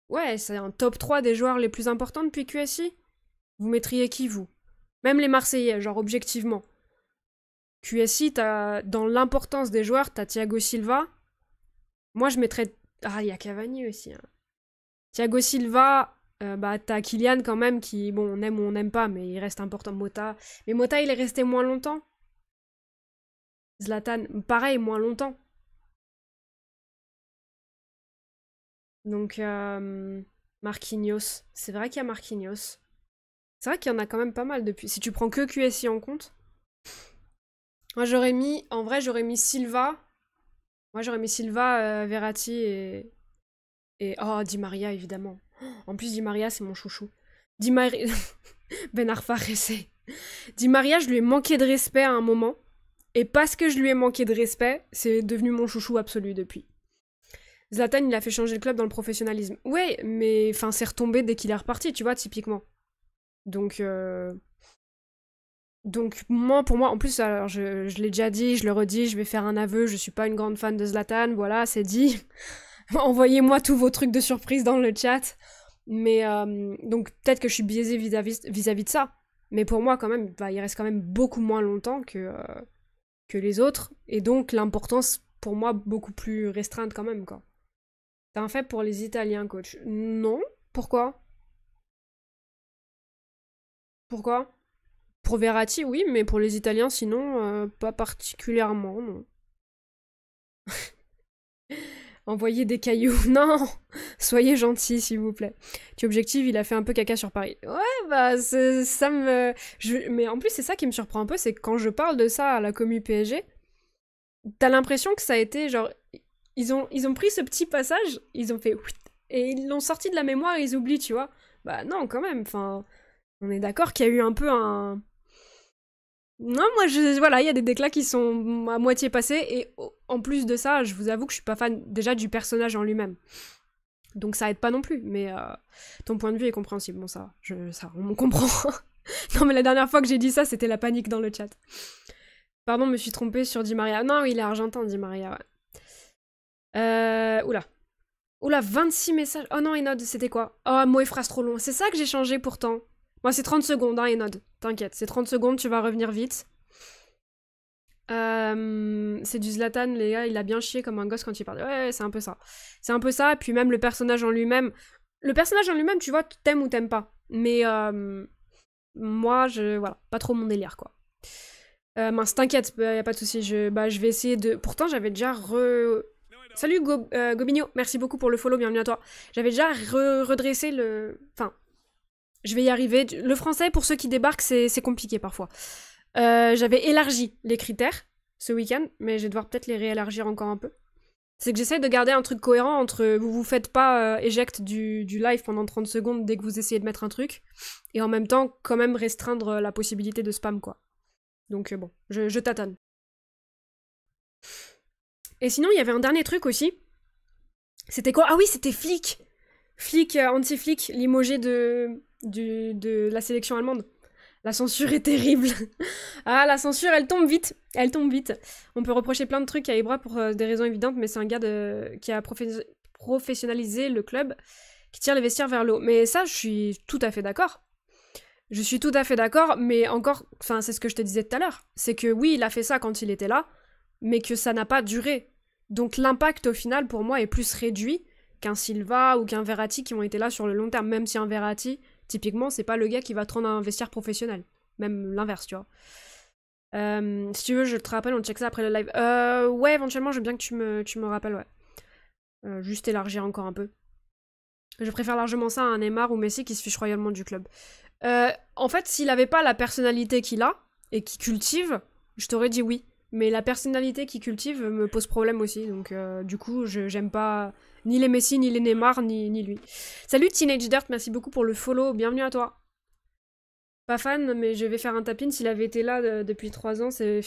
Ouais, c'est un top 3 des joueurs les plus importants depuis QSI. Vous mettriez qui, vous? Même les Marseillais, genre objectivement. QSI, dans l'importance des joueurs, t'as Thiago Silva. Moi, je mettrais... Ah, il y a Cavani aussi. Hein. Thiago Silva, bah, t'as Kylian quand même, qui, bon, on aime ou on n'aime pas, mais il reste important. Mota. Mais Mota, il est resté moins longtemps. Zlatan, pareil, moins longtemps. Donc, Marquinhos. C'est vrai qu'il y a Marquinhos. C'est vrai qu'il y en a quand même pas mal depuis. Si tu prends que QSI en compte. Moi, j'aurais mis... En vrai, j'aurais mis Silva. Moi, j'aurais mis Silva, Verratti et... Oh, Di Maria, évidemment. En plus, Di Maria, c'est mon chouchou. Di Maria... Ben Arfa, c'est... Di Maria, je lui ai manqué de respect à un moment. Et parce que je lui ai manqué de respect, c'est devenu mon chouchou absolu depuis. Zlatan, il a fait changer le club dans le professionnalisme. Ouais, mais enfin, c'est retombé dès qu'il est reparti, tu vois, typiquement. Donc, moi, pour moi, en plus, alors, je l'ai déjà dit, je le redis, je vais faire un aveu, je suis pas une grande fan de Zlatan, voilà, c'est dit. Envoyez-moi tous vos trucs de surprise dans le chat. Mais, donc, peut-être que je suis biaisée vis-à-vis de ça. Mais pour moi, quand même, bah, il reste quand même beaucoup moins longtemps que les autres. Et donc, l'importance, pour moi, beaucoup plus restreinte quand même, quoi. T'as un fait pour les Italiens, coach? Non. Pourquoi? Pourquoi? Pour Verratti, oui, mais pour les Italiens, sinon, pas particulièrement, non. Envoyer des cailloux, non. Soyez gentil, s'il vous plaît. Tu es objectif, il a fait un peu caca sur Paris. Ouais, bah, ça me... Mais en plus, c'est ça qui me surprend un peu, c'est que quand je parle de ça à la commu PSG, t'as l'impression que ça a été, genre... Ils ont pris ce petit passage, ils ont fait... Et ils l'ont sorti de la mémoire et ils oublient, tu vois. Bah non, quand même, enfin... On est d'accord qu'il y a eu un peu un... Non, moi, voilà, il y a des déclats qui sont à moitié passés, et en plus de ça, je vous avoue que je suis pas fan déjà du personnage en lui-même. Donc ça aide pas non plus, mais ton point de vue est compréhensible. Bon, ça, on me comprend. Non, mais la dernière fois que j'ai dit ça, c'était la panique dans le chat. Pardon, me suis trompée sur Di Maria. Non, il est argentin, Di Maria, ouais. Oula. Oula, 26 messages. Oh non, Enod, c'était quoi? Oh, mot et phrase trop long. C'est ça que j'ai changé pourtant. Moi, c'est 30 secondes, hein, Enod. T'inquiète, c'est 30 secondes, tu vas revenir vite. C'est du Zlatan, les gars, il a bien chié comme un gosse quand il parle. Ouais, c'est un peu ça. C'est un peu ça, et puis même le personnage en lui-même. Le personnage en lui-même, tu vois, t'aimes ou t'aimes pas. Mais moi, voilà, pas trop mon délire, quoi. Mince, t'inquiète, y a pas de souci. Je vais essayer de... Pourtant, j'avais déjà Salut Gobigno, merci beaucoup pour le follow, bienvenue à toi. J'avais déjà redressé le... Enfin, je vais y arriver. Le français, pour ceux qui débarquent, c'est compliqué parfois. J'avais élargi les critères ce week-end, mais je vais devoir peut-être les réélargir encore un peu. C'est que j'essaie de garder un truc cohérent entre vous faites pas éject du live pendant 30 secondes dès que vous essayez de mettre un truc, et en même temps, quand même restreindre la possibilité de spam, quoi. Donc bon, je tâtonne. Et sinon, il y avait un dernier truc aussi. C'était quoi? Ah oui, c'était Flick. Flick, anti-Flick, limogé de la sélection allemande. La censure est terrible. Ah, la censure, elle tombe vite. Elle tombe vite. On peut reprocher plein de trucs à Ibra pour des raisons évidentes, mais c'est un gars qui a professionnalisé le club, qui tire les vestiaires vers le haut. Mais ça, je suis tout à fait d'accord. Je suis tout à fait d'accord, mais encore... Enfin, c'est ce que je te disais tout à l'heure. C'est que oui, il a fait ça quand il était là, mais que ça n'a pas duré. Donc l'impact, au final, pour moi, est plus réduit qu'un Silva ou qu'un Verratti qui ont été là sur le long terme. Même si un Verratti, typiquement, c'est pas le gars qui va te rendre un vestiaire professionnel. Même l'inverse, tu vois. Si tu veux, je te rappelle, on check ça après le live. Ouais, éventuellement, je veux bien que tu me rappelles, ouais. Juste élargir encore un peu. Je préfère largement ça à un Neymar ou Messi qui se fiche royalement du club. En fait, s'il avait pas la personnalité qu'il a, et qu'il cultive, je t'aurais dit oui. Mais la personnalité qu'il cultive me pose problème aussi, donc du coup, j'aime pas ni les Messi, ni les Neymar, ni lui. Salut Teenage Dirt, merci beaucoup pour le follow, bienvenue à toi. Pas fan, mais je vais faire un tap-in. S'il avait été là depuis 3 ans, c'est...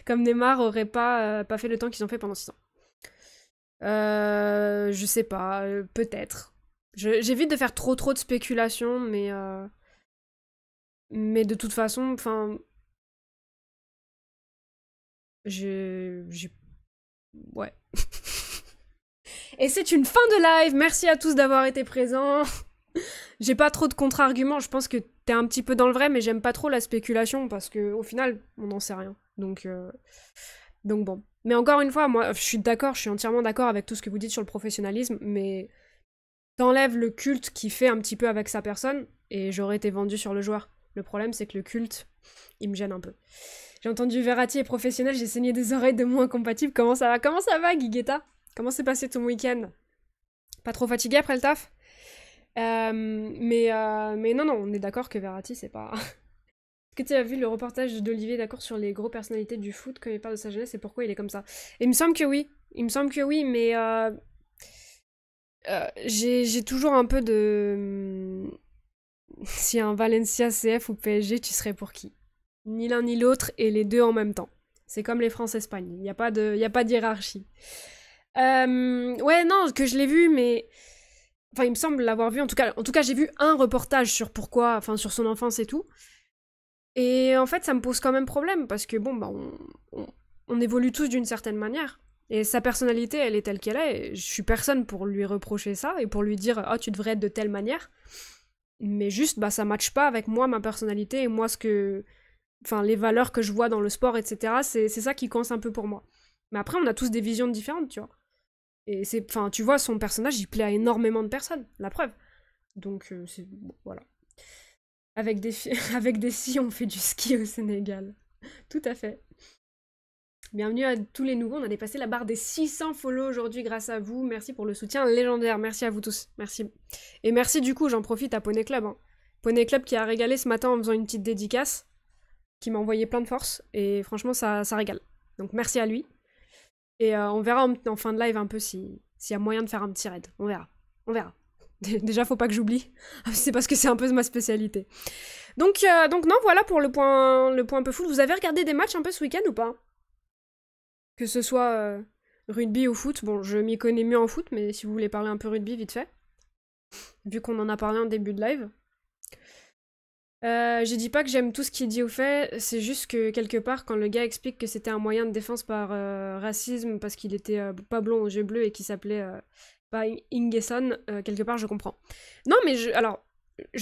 Comme Neymar aurait pas fait le temps qu'ils ont fait pendant 6 ans. Je sais pas, peut-être. J'évite de faire trop de spéculations, mais de toute façon, enfin... Ouais. Et c'est une fin de live, merci à tous d'avoir été présents. J'ai pas trop de contre-arguments, je pense que t'es un petit peu dans le vrai, mais j'aime pas trop la spéculation, parce que au final, on n'en sait rien. Donc bon. Mais encore une fois, moi, je suis d'accord, je suis entièrement d'accord avec tout ce que vous dites sur le professionnalisme, mais t'enlèves le culte qui fait un petit peu avec sa personne, et j'aurais été vendu sur le joueur. Le problème, c'est que le culte, il me gêne un peu. J'ai entendu Verratti est professionnel, j'ai saigné des oreilles de moins compatibles. Comment ça va? Comment ça va, Guiguetta? Comment s'est passé ton week-end? Pas trop fatigué après le taf? Mais non, on est d'accord que Verratti, c'est pas... Est-ce que tu as vu le reportage d'Olivier D'accord sur les gros personnalités du foot quand il parle de sa jeunesse et pourquoi il est comme ça? Et il me semble que oui. Il me semble que oui, mais j'ai toujours un peu de... Si un Valencia CF ou PSG, tu serais pour qui? Ni l'un ni l'autre et les deux en même temps. C'est comme les France-Espagne. Il n'y a pas de hiérarchie. Ouais, non, que je l'ai vu, mais... Enfin, il me semble l'avoir vu. En tout cas, j'ai vu un reportage sur pourquoi... Enfin, sur son enfance et tout. Et en fait, ça me pose quand même problème, parce que, bon, bah, on évolue tous d'une certaine manière. Et sa personnalité, elle est telle qu'elle est. Et je suis personne pour lui reprocher ça et pour lui dire « Ah, tu devrais être de telle manière ». Mais juste, bah, ça matche pas avec moi, ma personnalité, et moi, ce que... Enfin, les valeurs que je vois dans le sport, etc. C'est ça qui coince un peu pour moi. Mais après, on a tous des visions différentes, tu vois. Et c'est... Enfin, tu vois, son personnage, il plaît à énormément de personnes, la preuve. Donc, c'est... Bon, voilà. Avec des filles, on fait du ski au Sénégal. Tout à fait. Bienvenue à tous les nouveaux, on a dépassé la barre des 600 follow aujourd'hui grâce à vous. Merci pour le soutien légendaire, merci à vous tous. Merci. Et merci du coup, j'en profite à Poney Club. Hein. Poney Club qui a régalé ce matin en faisant une petite dédicace, qui m'a envoyé plein de force, et franchement ça régale. Donc merci à lui. Et on verra en fin de live un peu s'il y a moyen de faire un petit raid. On verra. On verra. Déjà, faut pas que j'oublie. C'est parce que c'est un peu ma spécialité. Donc non, voilà pour le point un peu foot. Vous avez regardé des matchs un peu ce week-end ou pas? Que ce soit rugby ou foot. Bon, je m'y connais mieux en foot, mais si vous voulez parler un peu rugby, vite fait. Vu qu'on en a parlé en début de live. Je dis pas que j'aime tout ce qu'il dit ou fait, c'est juste que quelque part, quand le gars explique que c'était un moyen de défense par racisme, parce qu'il était pas blond aux yeux bleus et qu'il s'appelait pas Ingesson, quelque part je comprends. Non, mais alors,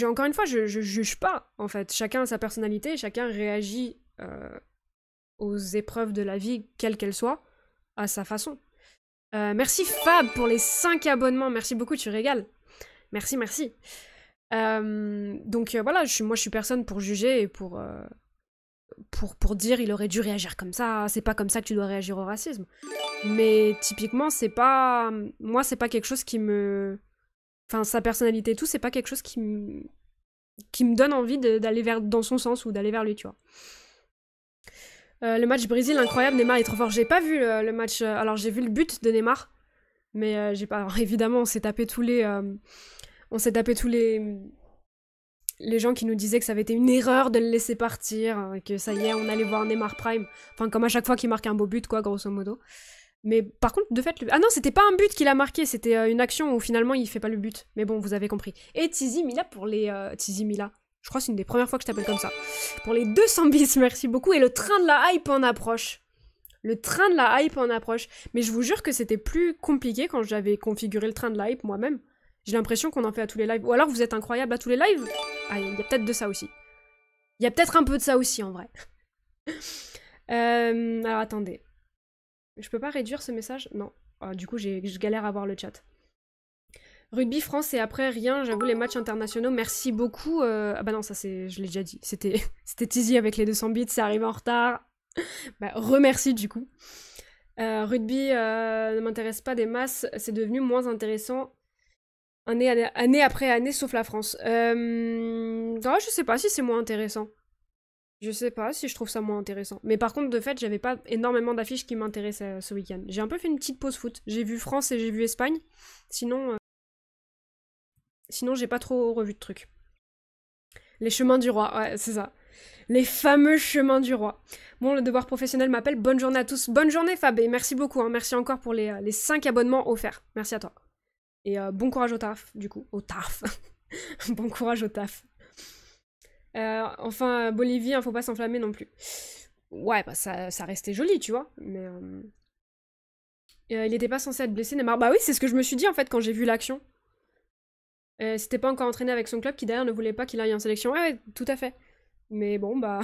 encore une fois, je juge pas, en fait. Chacun a sa personnalité, chacun réagit aux épreuves de la vie, quelles qu'elles soient, à sa façon. Merci Fab pour les 5 abonnements, merci beaucoup, tu régales. Merci. Donc voilà, moi je suis personne pour juger et pour dire il aurait dû réagir comme ça, c'est pas comme ça que tu dois réagir au racisme. Mais typiquement, moi c'est pas quelque chose qui me... Enfin, sa personnalité et tout, c'est pas quelque chose qui me donne envie d'aller dans son sens ou d'aller vers lui, tu vois. Le match Brésil, incroyable, Neymar est trop fort. J'ai pas vu le match... alors j'ai vu le but de Neymar, mais j'ai pas... Alors, évidemment, on s'est tapé tous les gens qui nous disaient que ça avait été une erreur de le laisser partir, que ça y est, on allait voir Neymar Prime. Enfin, comme à chaque fois qu'il marque un beau but, quoi, grosso modo. Mais par contre, de fait... Ah non, c'était pas un but qu'il a marqué, c'était une action où finalement il fait pas le but. Mais bon, vous avez compris. Et Tizi Mila pour les... Tizi Mila. Je crois que c'est une des premières fois que je t'appelle comme ça. Pour les 200 bis, merci beaucoup. Et le train de la hype en approche. Le train de la hype en approche. Mais je vous jure que c'était plus compliqué quand j'avais configuré le train de la hype moi-même. J'ai l'impression qu'on en fait à tous les lives. Ou alors vous êtes incroyable à tous les lives. Ah, il y a peut-être de ça aussi. Il y a peut-être un peu de ça aussi, en vrai. Alors, attendez. Je peux pas réduire ce message? Non. Ah, du coup, je galère à voir le chat. Rugby France et après rien, j'avoue les matchs internationaux, merci beaucoup. Ah bah non, ça c'est, je l'ai déjà dit, c'était Tizi avec les 200 bits, c'est arrivé en retard. Bah remercie du coup. Rugby ne m'intéresse pas des masses, c'est devenu moins intéressant année après année, sauf la France. Je sais pas si c'est moins intéressant. Je sais pas si je trouve ça moins intéressant. Mais par contre, de fait, j'avais pas énormément d'affiches qui m'intéressaient ce week-end. J'ai un peu fait une petite pause foot. J'ai vu France et j'ai vu Espagne. Sinon j'ai pas trop revu de trucs. Les chemins du roi, ouais, c'est ça. Les fameux chemins du roi. Bon, le devoir professionnel m'appelle. Bonne journée à tous. Bonne journée, Fab. Et merci beaucoup. Hein. Merci encore pour les 5 abonnements offerts. Merci à toi. Et bon courage au taf, du coup. Au taf. Bon courage au taf. Enfin, Bolivie, hein, faut pas s'enflammer non plus. Ouais, bah ça restait joli, tu vois. Mais il était pas censé être blessé, Neymar. Bah oui, c'est ce que je me suis dit en fait quand j'ai vu l'action. C'était pas encore entraîné avec son club qui d'ailleurs ne voulait pas qu'il aille en sélection. Ouais, tout à fait. Mais bon, bah.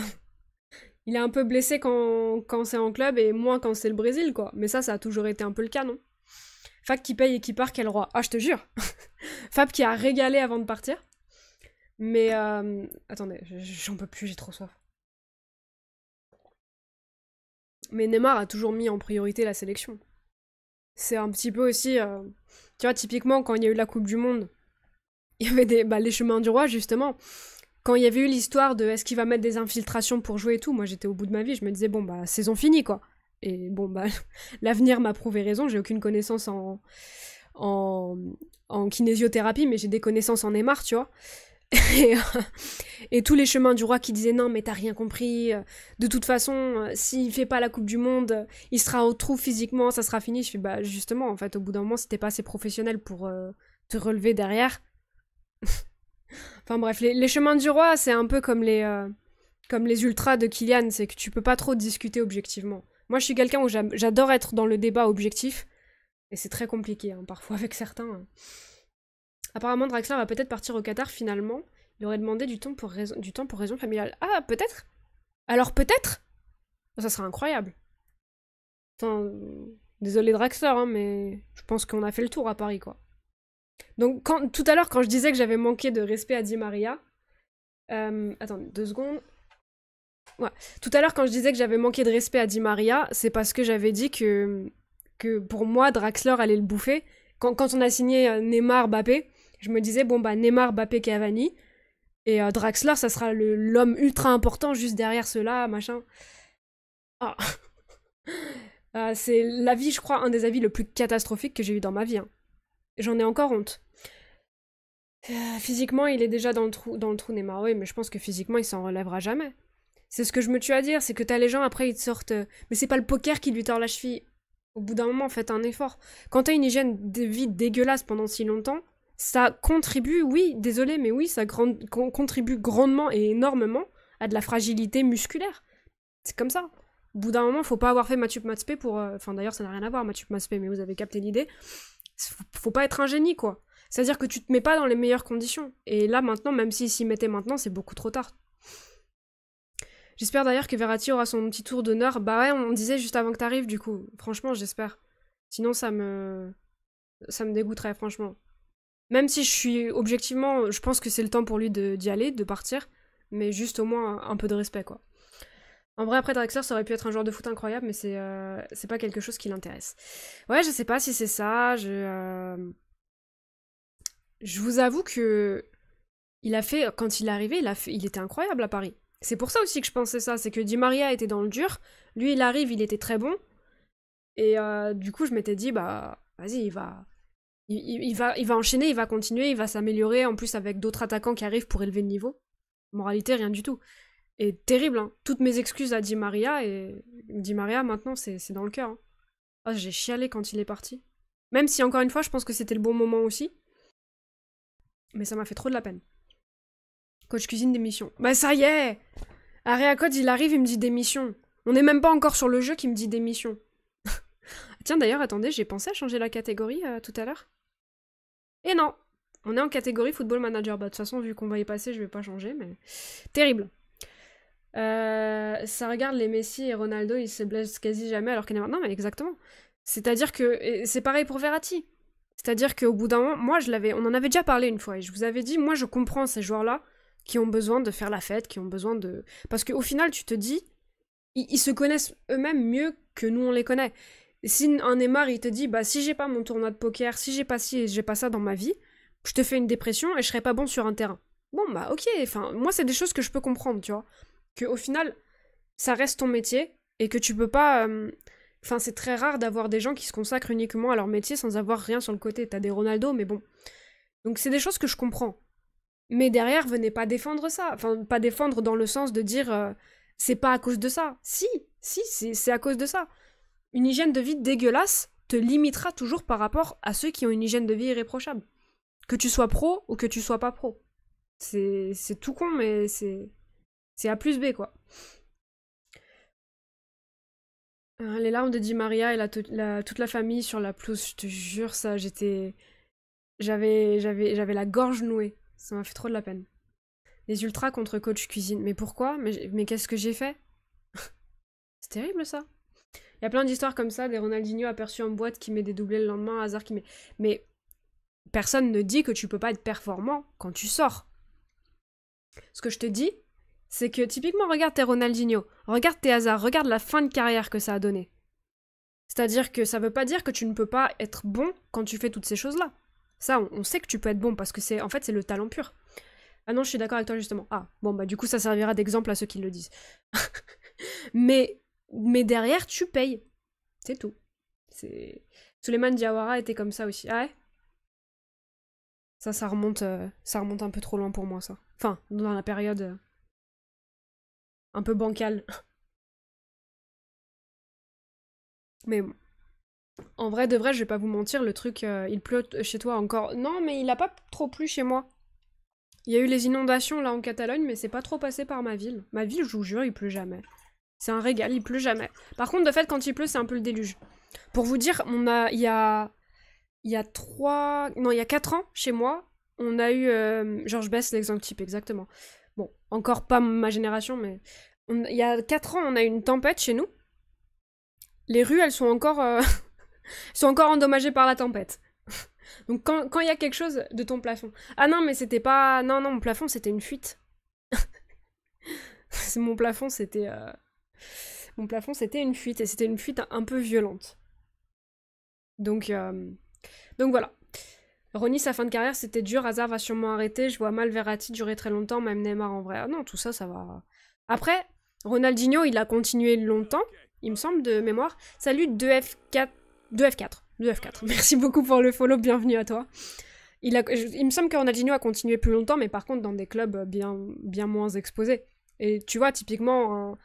Il est un peu blessé quand c'est en club et moins quand c'est le Brésil, quoi. Mais ça a toujours été un peu le cas, non? Fab qui paye et qui part, quel roi. Ah, je te jure. Fab qui a régalé avant de partir. Mais attendez, j'en peux plus, j'ai trop soif. Mais Neymar a toujours mis en priorité la sélection. C'est un petit peu aussi... Tu vois, typiquement, quand il y a eu la Coupe du Monde, il y avait les chemins du roi, justement. Quand il y avait eu l'histoire de est-ce qu'il va mettre des infiltrations pour jouer et tout, moi j'étais au bout de ma vie, je me disais, bon, bah, saison finie, quoi. Et bon, bah, l'avenir m'a prouvé raison, j'ai aucune connaissance en, en kinésiothérapie, mais j'ai des connaissances en Neymar, tu vois. Et, et tous les chemins du roi qui disaient non mais t'as rien compris, de toute façon s'il fait pas la coupe du monde il sera au trou physiquement, ça sera fini. Je fais bah justement en fait au bout d'un moment si t'es pas assez professionnel pour te relever derrière. Enfin bref, les chemins du roi c'est un peu comme les ultras de Kylian, c'est que tu peux pas trop discuter objectivement. Moi je suis quelqu'un où j'adore être dans le débat objectif et c'est très compliqué hein, parfois avec certains. Apparemment, Draxler va peut-être partir au Qatar finalement. Il aurait demandé du temps pour raison familiale. Ah, peut-être. Alors peut-être. Ça serait incroyable. Enfin, désolé Draxler, hein, mais je pense qu'on a fait le tour à Paris, quoi. Donc tout à l'heure, quand je disais que j'avais manqué de respect à Di Maria... attendez, 2 secondes. Ouais. Tout à l'heure, quand je disais que j'avais manqué de respect à Di Maria, c'est parce que j'avais dit que pour moi, Draxler allait le bouffer. Quand on a signé Neymar, Mbappé, je me disais, bon bah Neymar, Mbappé, Cavani, et Draxler, ça sera l'homme ultra important juste derrière ceux-là, machin. Ah. C'est l'avis, je crois, un des avis le plus catastrophique que j'ai eu dans ma vie. Hein. J'en ai encore honte. Physiquement, il est déjà dans le trou Neymar, oui, mais je pense que physiquement, il s'en relèvera jamais. C'est ce que je me tue à dire, c'est que t'as les gens, après, ils te sortent... mais c'est pas le poker qui lui tord la cheville. Au bout d'un moment, faites un effort. Quand t'as une hygiène de vie dégueulasse pendant si longtemps, ça contribue, oui, désolé, mais oui, ça contribue grandement et énormément à de la fragilité musculaire. C'est comme ça. Au bout d'un moment, faut pas avoir fait Mathup Matspé pour... Enfin, d'ailleurs, ça n'a rien à voir, Mathup Matspé, mais vous avez capté l'idée. Faut pas être un génie, quoi. C'est-à-dire que tu te mets pas dans les meilleures conditions. Et là, maintenant, même s'il s'y mettait maintenant, c'est beaucoup trop tard. J'espère d'ailleurs que Verratti aura son petit tour d'honneur. Bah ouais, on disait juste avant que t'arrives, du coup. Franchement, j'espère. Sinon, ça me dégoûterait, franchement. Même si je suis objectivement, je pense que c'est le temps pour lui d'y aller, de partir. Mais juste au moins un peu de respect, quoi. En vrai, après, Draxler, ça aurait pu être un joueur de foot incroyable, mais c'est pas quelque chose qui l'intéresse. Ouais, je sais pas si c'est ça. Je vous avoue que il a fait, quand il est arrivé, il était incroyable à Paris. C'est pour ça aussi que je pensais ça, c'est que Di Maria était dans le dur, lui il arrive, il était très bon, et du coup je m'étais dit, bah vas-y, il va enchaîner, il va continuer, il va s'améliorer, en plus avec d'autres attaquants qui arrivent pour élever le niveau. Moralité, rien du tout. Et terrible, hein. Toutes mes excuses à Di Maria, et Di Maria maintenant c'est dans le cœur. Hein. Ah, j'ai chialé quand il est parti. Même si encore une fois je pense que c'était le bon moment aussi, mais ça m'a fait trop de la peine. Coach cuisine démission. Bah ça y est Area Code, il arrive, il me dit démission. On n'est même pas encore sur le jeu qui me dit démission. Tiens, d'ailleurs, attendez, j'ai pensé à changer la catégorie tout à l'heure. Et non on est en catégorie Football Manager. Bah de toute façon, vu qu'on va y passer, je vais pas changer, mais... Terrible. Ça regarde les Messi et Ronaldo, ils se blessent quasi jamais alors qu'il est maintenant, mais exactement. C'est-à-dire que... c'est pareil pour Verratti. C'est-à-dire qu'au bout d'un moment, moi, on en avait déjà parlé une fois, et je vous avais dit, moi, je comprends ces joueurs-là qui ont besoin de faire la fête, qui ont besoin de... Parce qu'au final, tu te dis, ils se connaissent eux-mêmes mieux que nous, on les connaît. Et si un Neymar, il te dit, bah, si j'ai pas mon tournoi de poker, si j'ai pas ci et j'ai pas ça dans ma vie, je te fais une dépression et je serai pas bon sur un terrain. Bon, bah, ok, enfin, moi, c'est des choses que je peux comprendre, tu vois. Que au final, ça reste ton métier et que tu peux pas. Enfin, c'est très rare d'avoir des gens qui se consacrent uniquement à leur métier sans avoir rien sur le côté. T'as des Ronaldo, mais bon. Donc, c'est des choses que je comprends. Mais derrière, venez pas défendre ça. Enfin, pas défendre dans le sens de dire c'est pas à cause de ça. Si, c'est à cause de ça. Une hygiène de vie dégueulasse te limitera toujours par rapport à ceux qui ont une hygiène de vie irréprochable. Que tu sois pro ou que tu sois pas pro. C'est tout con, mais c'est A plus B, quoi. Les larmes de Di Maria et toute la famille sur la pelouse, je te jure, ça, j'étais... J'avais la gorge nouée. Ça m'a fait trop de la peine. Les ultras contre coach cuisine. Mais pourquoi? Mais qu'est-ce que j'ai fait? C'est terrible, ça. Il y a plein d'histoires comme ça, des Ronaldinho aperçus en boîte qui met des doublés le lendemain, hasard qui met... Mais personne ne dit que tu peux pas être performant quand tu sors. Ce que je te dis, c'est que typiquement, regarde tes Ronaldinho, regarde tes hasards, regarde la fin de carrière que ça a donné. C'est-à-dire que ça veut pas dire que tu ne peux pas être bon quand tu fais toutes ces choses-là. Ça, on sait que tu peux être bon parce que en fait, c'est le talent pur. Ah non, je suis d'accord avec toi justement. Ah, bon, bah du coup, ça servira d'exemple à ceux qui le disent. mais, mais derrière, tu payes. C'est tout. Souleymane Diawara était comme ça aussi. Ah ouais? Ça remonte un peu trop loin pour moi, ça. Enfin, dans la période un peu bancale. Mais bon. En vrai, de vrai, je vais pas vous mentir, le truc, il pleut chez toi encore. Non, mais il a pas trop plu chez moi. Il y a eu les inondations là en Catalogne, mais c'est pas trop passé par ma ville. Ma ville, je vous jure, il pleut jamais. C'est un régal, il pleut jamais. Par contre, de fait, quand il pleut, c'est un peu le déluge. Pour vous dire, il y a 3... Non, il y a 4 ans, chez moi, on a eu... Georges Best, l'exemple type, exactement. Bon, encore pas ma génération, mais... Il y a 4 ans, on a eu une tempête chez nous. Les rues, elles sont encore... sont encore endommagées par la tempête. Donc quand il y a quelque chose de ton plafond... Ah non, mais c'était pas... Non, mon plafond, c'était une fuite. Mon plafond, c'était... Mon plafond, c'était une fuite, et c'était une fuite un peu violente. Donc voilà. Ronny, sa fin de carrière, c'était dur. Hazard va sûrement arrêter. Je vois mal Verratti durer très longtemps, même Neymar en vrai. Ah non, tout ça, ça va. Après, Ronaldinho, il a continué longtemps, il me semble, de mémoire. Salut 2F4. 2F4. 2F4. Merci beaucoup pour le follow, bienvenue à toi. Il me semble que Ronaldinho a continué plus longtemps, mais par contre dans des clubs bien moins exposés. Et tu vois, typiquement,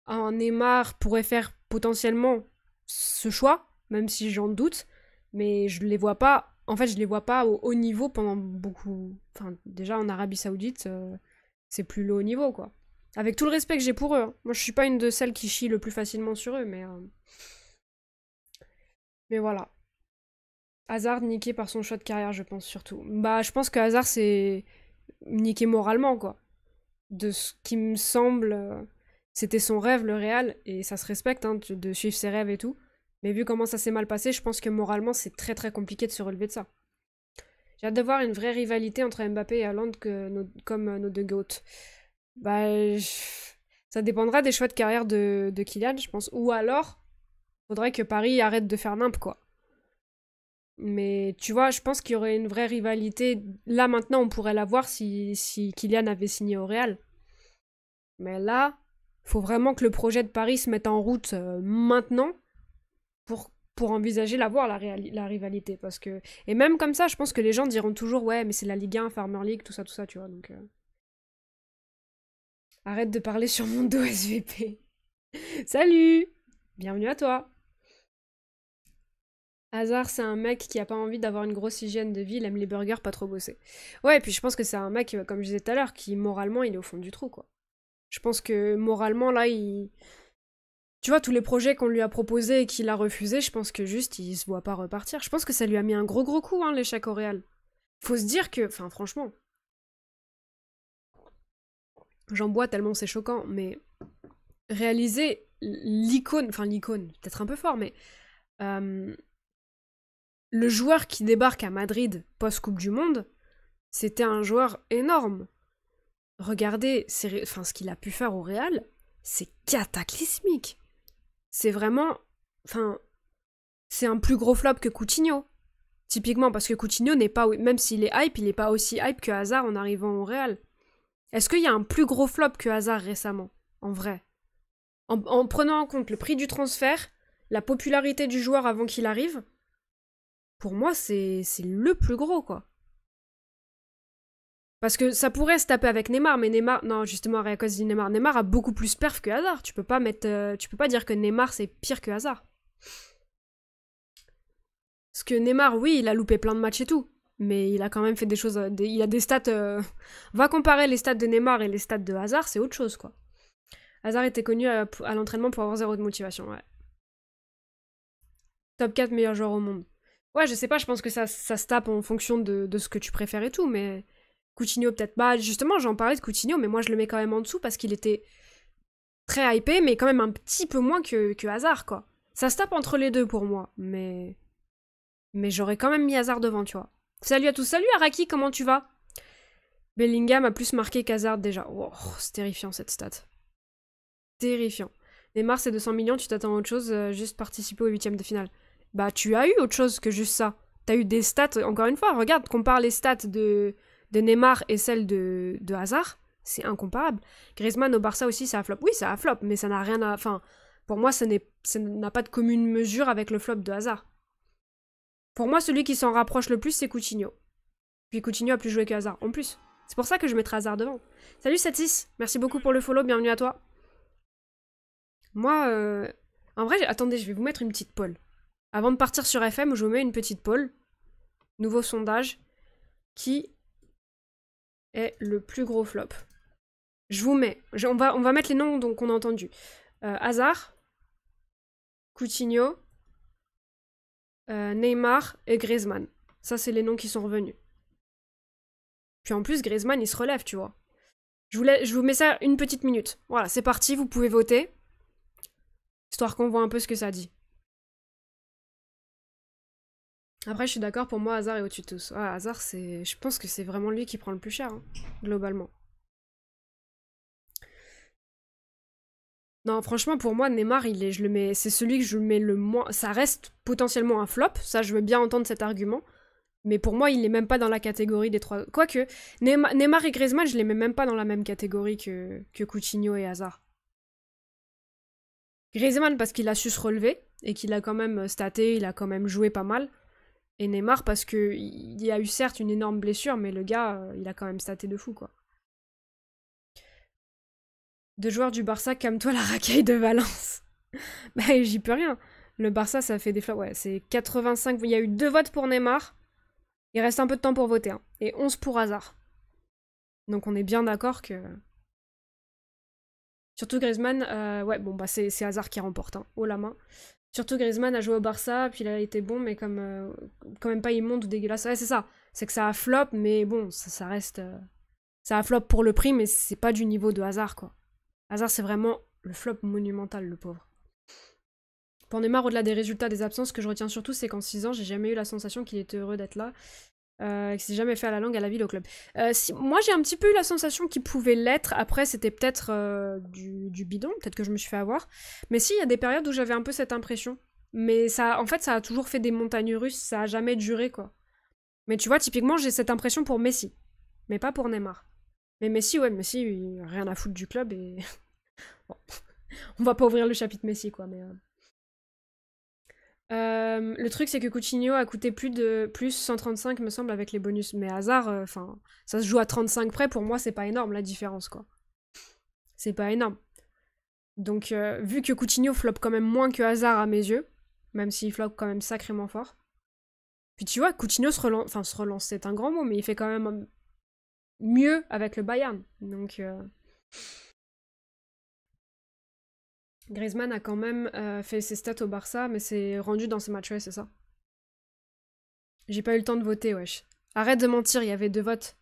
un Neymar pourrait faire potentiellement ce choix, même si j'en doute, mais je les vois pas. En fait, je les vois pas au haut niveau pendant beaucoup. Enfin, déjà en Arabie Saoudite, c'est plus le haut niveau, quoi. Avec tout le respect que j'ai pour eux. Hein. Moi, je suis pas une de celles qui chient le plus facilement sur eux, mais voilà. Hazard niqué par son choix de carrière, je pense surtout. Bah, je pense que Hazard c'est niqué moralement, quoi. De ce qui me semble, c'était son rêve, le Real, et ça se respecte hein, de suivre ses rêves et tout. Mais vu comment ça s'est mal passé, je pense que moralement, c'est très très compliqué de se relever de ça. J'ai hâte de voir une vraie rivalité entre Mbappé et Haaland comme nos deux GOAT. Bah, ça dépendra des choix de carrière de Kylian, je pense. Ou alors, faudrait que Paris arrête de faire nimp, quoi. Mais tu vois, je pense qu'il y aurait une vraie rivalité. Là, maintenant, on pourrait la voir si Kylian avait signé au Real. Mais là, faut vraiment que le projet de Paris se mette en route maintenant pour envisager la rivalité. Parce que... Et même comme ça, je pense que les gens diront toujours ouais, mais c'est la Ligue 1, Farmer League, tout ça, tu vois. Donc, arrête de parler sur mon dos, SVP. Salut! Bienvenue à toi! Hazard, c'est un mec qui a pas envie d'avoir une grosse hygiène de vie, il aime les burgers, pas trop bosser. Ouais, et puis je pense que c'est un mec, comme je disais tout à l'heure, qui moralement, il est au fond du trou, quoi. Je pense que moralement, là, il... Tu vois, tous les projets qu'on lui a proposés et qu'il a refusés, je pense que juste, il se voit pas repartir. Je pense que ça lui a mis un gros coup, hein, l'échec au Real. Faut se dire que... Enfin, franchement... J'en bois tellement c'est choquant, mais... Réaliser l'icône... Enfin, l'icône, peut-être un peu fort, mais... le joueur qui débarque à Madrid post-Coupe du Monde, c'était un joueur énorme. Regardez ce qu'il a pu faire au Real, c'est cataclysmique. C'est vraiment... Enfin, c'est un plus gros flop que Coutinho. Typiquement, parce que Coutinho n'est pas... Même s'il est hype, il n'est pas aussi hype que Hazard en arrivant au Real. Est-ce qu'il y a un plus gros flop que Hazard récemment? En vrai. En prenant en compte le prix du transfert, la popularité du joueur avant qu'il arrive, pour moi, c'est le plus gros, quoi. Parce que ça pourrait se taper avec Neymar, mais Neymar... Non, justement, à cause de Neymar. Neymar a beaucoup plus perf que Hazard. Tu peux pas dire que Neymar, c'est pire que Hazard. Parce que Neymar, oui, il a loupé plein de matchs et tout. Mais il a quand même fait des choses... il a des stats... Va comparer les stats de Neymar et les stats de Hazard, c'est autre chose, quoi. Hazard était connu à l'entraînement pour avoir 0 de motivation, ouais. Top 4 meilleurs joueurs au monde. Ouais, je sais pas, je pense que ça se tape en fonction de ce que tu préfères et tout, mais... Coutinho, peut-être. Bah, justement, j'en parlais de Coutinho, mais moi, je le mets quand même en dessous parce qu'il était très hypé, mais quand même un petit peu moins que Hazard, quoi. Ça se tape entre les deux pour moi, mais j'aurais quand même mis Hazard devant, tu vois. Salut à tous, salut Araki, comment tu vas? Bellingham a plus marqué qu'Hazard déjà. Oh, c'est terrifiant cette stat. Terrifiant. Neymar, c'est 200 millions, tu t'attends à autre chose, juste participer au 8ème de finale. Bah, tu as eu autre chose que juste ça. T'as eu des stats, encore une fois, regarde, compare les stats de Neymar et celles de Hazard, c'est incomparable. Griezmann au Barça aussi, ça a flop. Oui, ça a flop, mais ça n'a rien à... Enfin, pour moi, ça n'a pas de commune mesure avec le flop de Hazard. Pour moi, celui qui s'en rapproche le plus, c'est Coutinho. Puis Coutinho a plus joué que Hazard, en plus. C'est pour ça que je mettrai Hazard devant. Salut 76, merci beaucoup pour le follow, bienvenue à toi. Moi, en vrai, attendez, je vais vous mettre une petite poll. Avant de partir sur FM, je vous mets une petite poll. Nouveau sondage. Qui est le plus gros flop? Je vous mets... on va mettre les noms qu'on a entendus. Hazard, Coutinho, Neymar et Griezmann. Ça, c'est les noms qui sont revenus. Puis en plus, Griezmann, il se relève, tu vois. Je vous mets ça une petite minute. Voilà, c'est parti, vous pouvez voter. Histoire qu'on voit un peu ce que ça dit. Après, je suis d'accord, pour moi, Hazard est au-dessus de tous. Ouais, Hazard, c'est... Je pense que c'est vraiment lui qui prend le plus cher, hein, globalement. Non, franchement, pour moi, Neymar, c'est celui que je mets le moins... Ça reste potentiellement un flop, ça, je veux bien entendre cet argument. Mais pour moi, il est même pas dans la catégorie des trois... Quoique, Neymar et Griezmann, je les mets même pas dans la même catégorie que Coutinho et Hazard. Griezmann, parce qu'il a su se relever, et qu'il a quand même staté, il a quand même joué pas mal. Et Neymar, parce qu'il y a eu certes une énorme blessure, mais le gars, il a quand même staté de fou, quoi. Deux joueurs du Barça, calme-toi la racaille de Valence. Bah, j'y peux rien. Le Barça, ça fait des flops. Ouais, c'est 85. Il y a eu 2 votes pour Neymar. Il reste un peu de temps pour voter. Hein. Et 11 pour Hazard. Donc on est bien d'accord que... Surtout Griezmann, ouais, bon, bah c'est Hazard qui remporte, hein, haut la main. Surtout Griezmann a joué au Barça, puis il a été bon, mais comme quand même pas immonde ou dégueulasse. Ouais, c'est ça. C'est que ça a flop, mais bon, ça reste... Ça a flop pour le prix, mais c'est pas du niveau de Hazard, quoi. Hazard, c'est vraiment le flop monumental, le pauvre. Pour Neymar, au-delà des résultats des absences, ce que je retiens surtout, c'est qu'en 6 ans, j'ai jamais eu la sensation qu'il était heureux d'être là. Qu'il s'est jamais fait à la langue, à la ville, au club. Moi, j'ai un petit peu eu la sensation qu'il pouvait l'être. Après, c'était peut-être du bidon. Peut-être que je me suis fait avoir. Mais si, il y a des périodes où j'avais un peu cette impression. Mais ça, en fait, ça a toujours fait des montagnes russes. Ça a jamais duré, quoi. Mais tu vois, typiquement, j'ai cette impression pour Messi. Mais pas pour Neymar. Mais Messi, ouais, Messi, il a rien à foutre du club et... Bon. On va pas ouvrir le chapitre Messi, quoi, mais... le truc, c'est que Coutinho a coûté plus 135, me semble, avec les bonus. Mais Hazard, enfin, ça se joue à 35 près. Pour moi, c'est pas énorme, la différence, quoi. C'est pas énorme. Donc, vu que Coutinho floppe quand même moins que Hazard à mes yeux, même s'il floppe quand même sacrément fort. Puis tu vois, Coutinho se relance, c'est un grand mot, mais il fait quand même mieux avec le Bayern. Donc... Griezmann a quand même fait ses stats au Barça, mais c'est rendu dans ses matchs, ouais, c'est ça. J'ai pas eu le temps de voter, wesh. Arrête de mentir, il y avait 2 votes.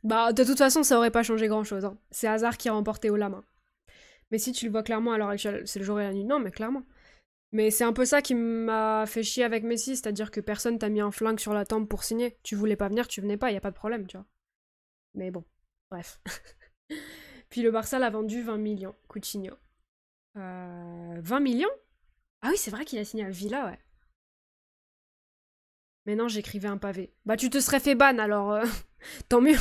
Bah, de toute façon, ça aurait pas changé grand-chose. Hein. C'est Hazard qui a remporté haut la main. Mais si tu le vois clairement à l'heure actuelle, c'est le jour et la nuit. Non, mais clairement. Mais c'est un peu ça qui m'a fait chier avec Messi, c'est-à-dire que personne t'a mis un flingue sur la tempe pour signer. Tu voulais pas venir, tu venais pas, y a pas de problème, tu vois. Mais bon, bref. Puis le Barça l'a vendu 20 millions, Coutinho. 20 millions? Ah oui, c'est vrai qu'il a signé à Villa, ouais. Mais non, j'écrivais un pavé. Bah tu te serais fait ban, alors tant mieux.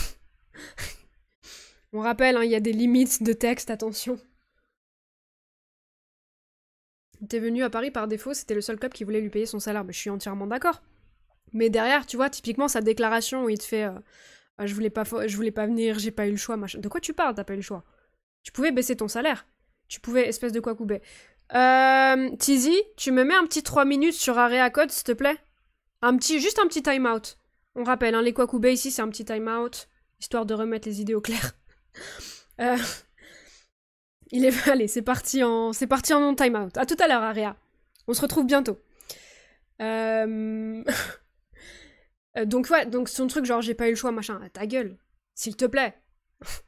On rappelle, il y a des limites de texte, attention. T'es venu à Paris par défaut, c'était le seul club qui voulait lui payer son salaire. Mais je suis entièrement d'accord. Mais derrière, tu vois, typiquement sa déclaration où il te fait je voulais pas venir, j'ai pas eu le choix, machin. De quoi tu parles, t'as pas eu le choix? Tu pouvais baisser ton salaire. Tu pouvais, espèce de quoi couper. Tizi, tu me mets un petit 3 minutes sur Area Code, s'il te plaît? Juste un petit time-out. On rappelle, les Kwakubé ici, c'est un petit time-out, histoire de remettre les idées au clair. Allez, c'est parti en time-out. À tout à l'heure, Area. On se retrouve bientôt. Donc ouais, donc son truc genre j'ai pas eu le choix, machin. Ta gueule, s'il te plaît.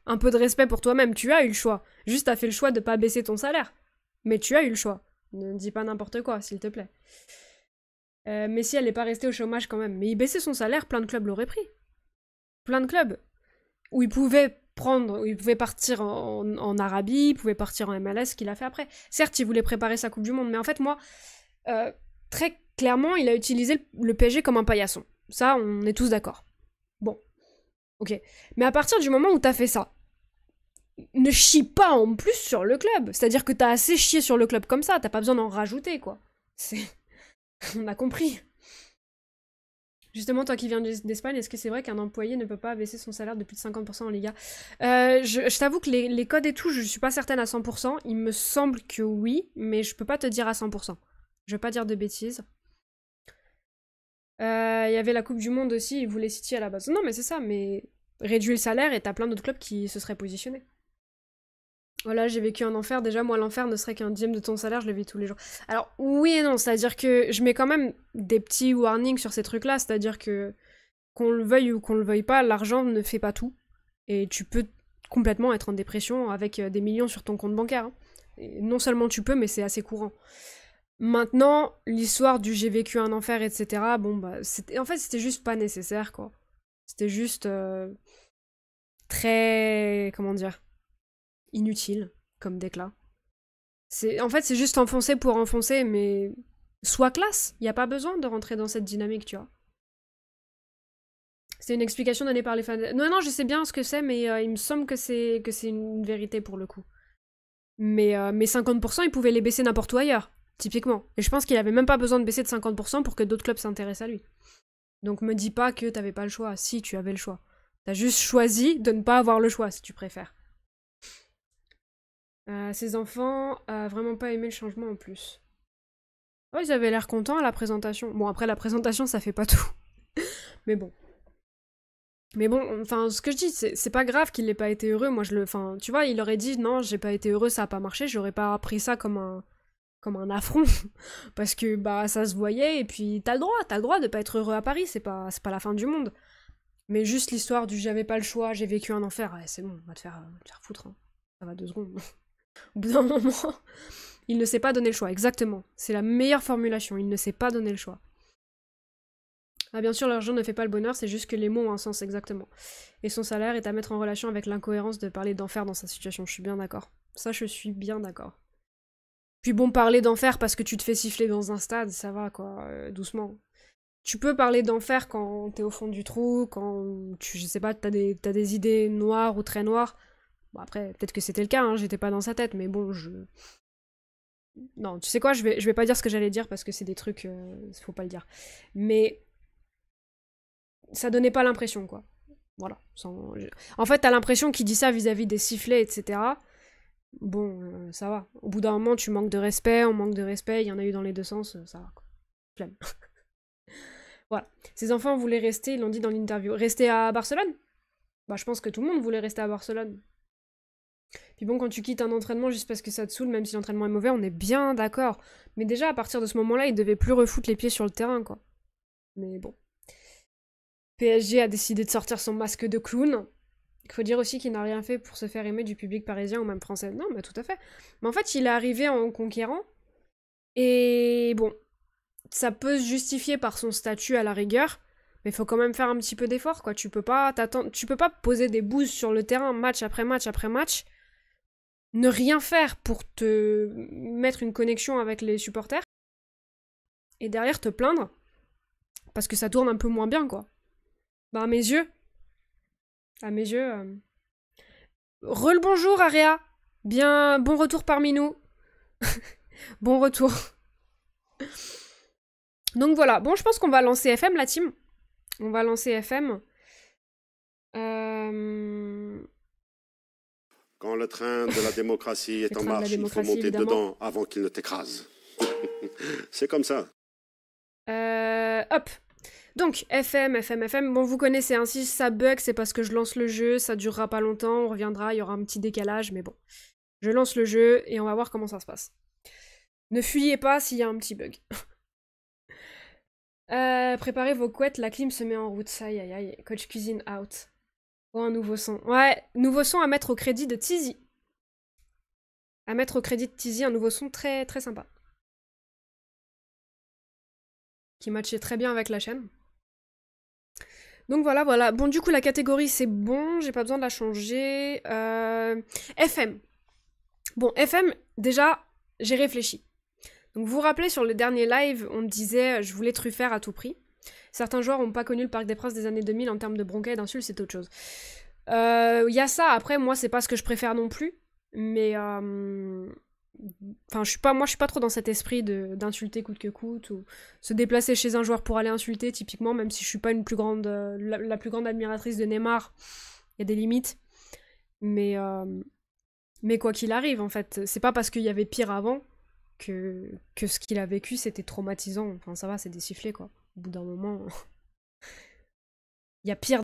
Un peu de respect pour toi-même, tu as eu le choix. Juste t'as fait le choix de pas baisser ton salaire. Mais tu as eu le choix. Ne dis pas n'importe quoi, s'il te plaît. Messi, elle est pas restée au chômage quand même. Mais il baissait son salaire, plein de clubs l'auraient pris. Plein de clubs. Où il pouvait partir en Arabie, il pouvait partir en MLS, qu'il a fait après. Certes, il voulait préparer sa Coupe du Monde, mais en fait, moi, très clairement, il a utilisé le PSG comme un paillasson. Ça, on est tous d'accord. Bon. Ok. Mais à partir du moment où t'as fait ça, ne chie pas en plus sur le club. C'est-à-dire que t'as assez chié sur le club comme ça, t'as pas besoin d'en rajouter, quoi. C'est... On a compris. Justement, toi qui viens d'Espagne, est-ce que c'est vrai qu'un employé ne peut pas baisser son salaire de plus de 50% en Liga? Je t'avoue que les codes et tout, je suis pas certaine à 100%. Il me semble que oui, mais je peux pas te dire à 100%. Je vais pas dire de bêtises. Il y avait la Coupe du Monde aussi, ils voulaient City à la base. Non, mais c'est ça, mais réduis le salaire et t'as plein d'autres clubs qui se seraient positionnés. Voilà, j'ai vécu un enfer. Déjà, moi, l'enfer ne serait qu'un dixième de ton salaire, je le vis tous les jours. Alors, oui et non, c'est-à-dire que je mets quand même des petits warnings sur ces trucs-là, c'est-à-dire que qu'on le veuille ou qu'on le veuille pas, l'argent ne fait pas tout. Et tu peux complètement être en dépression avec des millions sur ton compte bancaire. Hein. Et non seulement tu peux, mais c'est assez courant. Maintenant, l'histoire du j'ai vécu un enfer, etc., bon, bah, en fait, c'était juste pas nécessaire, quoi. C'était juste très, comment dire, inutile comme déclat. En fait, c'est juste enfoncer pour enfoncer, mais sois classe. Il n'y a pas besoin de rentrer dans cette dynamique, tu vois. C'est une explication donnée par les fans. Non, non, je sais bien ce que c'est, mais il me semble que c'est une vérité pour le coup. Mais 50%, il pouvait les baisser n'importe où ailleurs, typiquement. Et je pense qu'il avait même pas besoin de baisser de 50% pour que d'autres clubs s'intéressent à lui. Donc me dis pas que t'avais pas le choix. Si, tu avais le choix. T'as juste choisi de ne pas avoir le choix, si tu préfères. Ces enfants vraiment pas aimé le changement en plus. Oh, ils avaient l'air contents à la présentation. Bon, après, la présentation, ça fait pas tout. Mais bon. Mais bon, enfin, ce que je dis, c'est pas grave qu'il ait pas été heureux. Moi, enfin, tu vois, il aurait dit non, j'ai pas été heureux, ça a pas marché. J'aurais pas pris ça comme un affront. Parce que, bah, ça se voyait, et puis t'as le droit de pas être heureux à Paris, c'est pas la fin du monde. Mais juste l'histoire du j'avais pas le choix, j'ai vécu un enfer, ouais, c'est bon, on va te faire foutre. Hein. Ça va 2 secondes. Au bout d'un moment, il ne s'est pas donné le choix, exactement. C'est la meilleure formulation, il ne s'est pas donné le choix. Ah bien sûr, l'argent ne fait pas le bonheur, c'est juste que les mots ont un sens, exactement. Et son salaire est à mettre en relation avec l'incohérence de parler d'enfer dans sa situation, je suis bien d'accord. Ça, je suis bien d'accord. Puis bon, parler d'enfer parce que tu te fais siffler dans un stade, ça va, quoi, doucement. Tu peux parler d'enfer quand t'es au fond du trou, quand je sais pas, t'as des idées noires ou très noires. Bon après, peut-être que c'était le cas, hein, j'étais pas dans sa tête, mais bon, non, tu sais quoi, je vais pas dire ce que j'allais dire parce que c'est des trucs, faut pas le dire. Mais ça donnait pas l'impression, quoi. Voilà. En fait, t'as l'impression qu'il dit ça vis-à-vis des sifflets, etc. Bon, ça va. Au bout d'un moment, tu manques de respect, on manque de respect, il y en a eu dans les deux sens, ça va, quoi. Flemme. Voilà. Ses enfants voulaient rester, ils l'ont dit dans l'interview. Rester à Barcelone? Bah, je pense que tout le monde voulait rester à Barcelone. Puis bon, quand tu quittes un entraînement juste parce que ça te saoule, même si l'entraînement est mauvais, on est bien d'accord. Mais déjà, à partir de ce moment-là, il devait plus refoutre les pieds sur le terrain, quoi. Mais bon. PSG a décidé de sortir son masque de clown. Il faut dire aussi qu'il n'a rien fait pour se faire aimer du public parisien ou même français. Non, mais tout à fait. Mais en fait, il est arrivé en conquérant. Et bon, ça peut se justifier par son statut à la rigueur, mais il faut quand même faire un petit peu d'effort, quoi. Tu peux pas poser des bouses sur le terrain, match après match après match, ne rien faire pour te mettre une connexion avec les supporters, et derrière te plaindre, parce que ça tourne un peu moins bien, quoi. Bah, à mes yeux... Re le bonjour, Aria. Bien, bon retour parmi nous. Bon retour. Donc voilà, bon, je pense qu'on va lancer FM, la team. On va lancer FM. Quand le train de la démocratie est en marche, il faut monter dedans avant qu'il ne t'écrase. C'est comme ça. Hop. Donc, FM. Bon, vous connaissez, hein, si ça bug, c'est parce que je lance le jeu, ça durera pas longtemps, on reviendra, il y aura un petit décalage, mais bon. Je lance le jeu et on va voir comment ça se passe. Ne fuyez pas s'il y a un petit bug. Préparez vos couettes, la clim se met en route. Aïe aïe aïe, coach cuisine out. Oh, un nouveau son. Ouais, nouveau son à mettre au crédit de Tizi. À mettre au crédit de Tizi, un nouveau son très très sympa. Qui matchait très bien avec la chaîne. Donc voilà. Bon, du coup, la catégorie, c'est bon. J'ai pas besoin de la changer. FM. Bon, FM, déjà, j'ai réfléchi. Donc vous vous rappelez, sur le dernier live, on disait je voulais Truffert à tout prix. Certains joueurs n'ont pas connu le Parc des Princes des années 2000 en termes de bronca et d'insultes, c'est autre chose. Il y a ça, après, moi, c'est pas ce que je préfère non plus. Mais... Enfin, je suis pas trop dans cet esprit d'insulter coûte que coûte, ou se déplacer chez un joueur pour aller insulter, typiquement, même si je suis pas une plus grande, la plus grande admiratrice de Neymar, il y a des limites. Mais quoi qu'il arrive, en fait, c'est pas parce qu'il y avait pire avant que ce qu'il a vécu, c'était traumatisant. Enfin, ça va, c'est des sifflets, quoi. Au bout d'un moment, il y a pire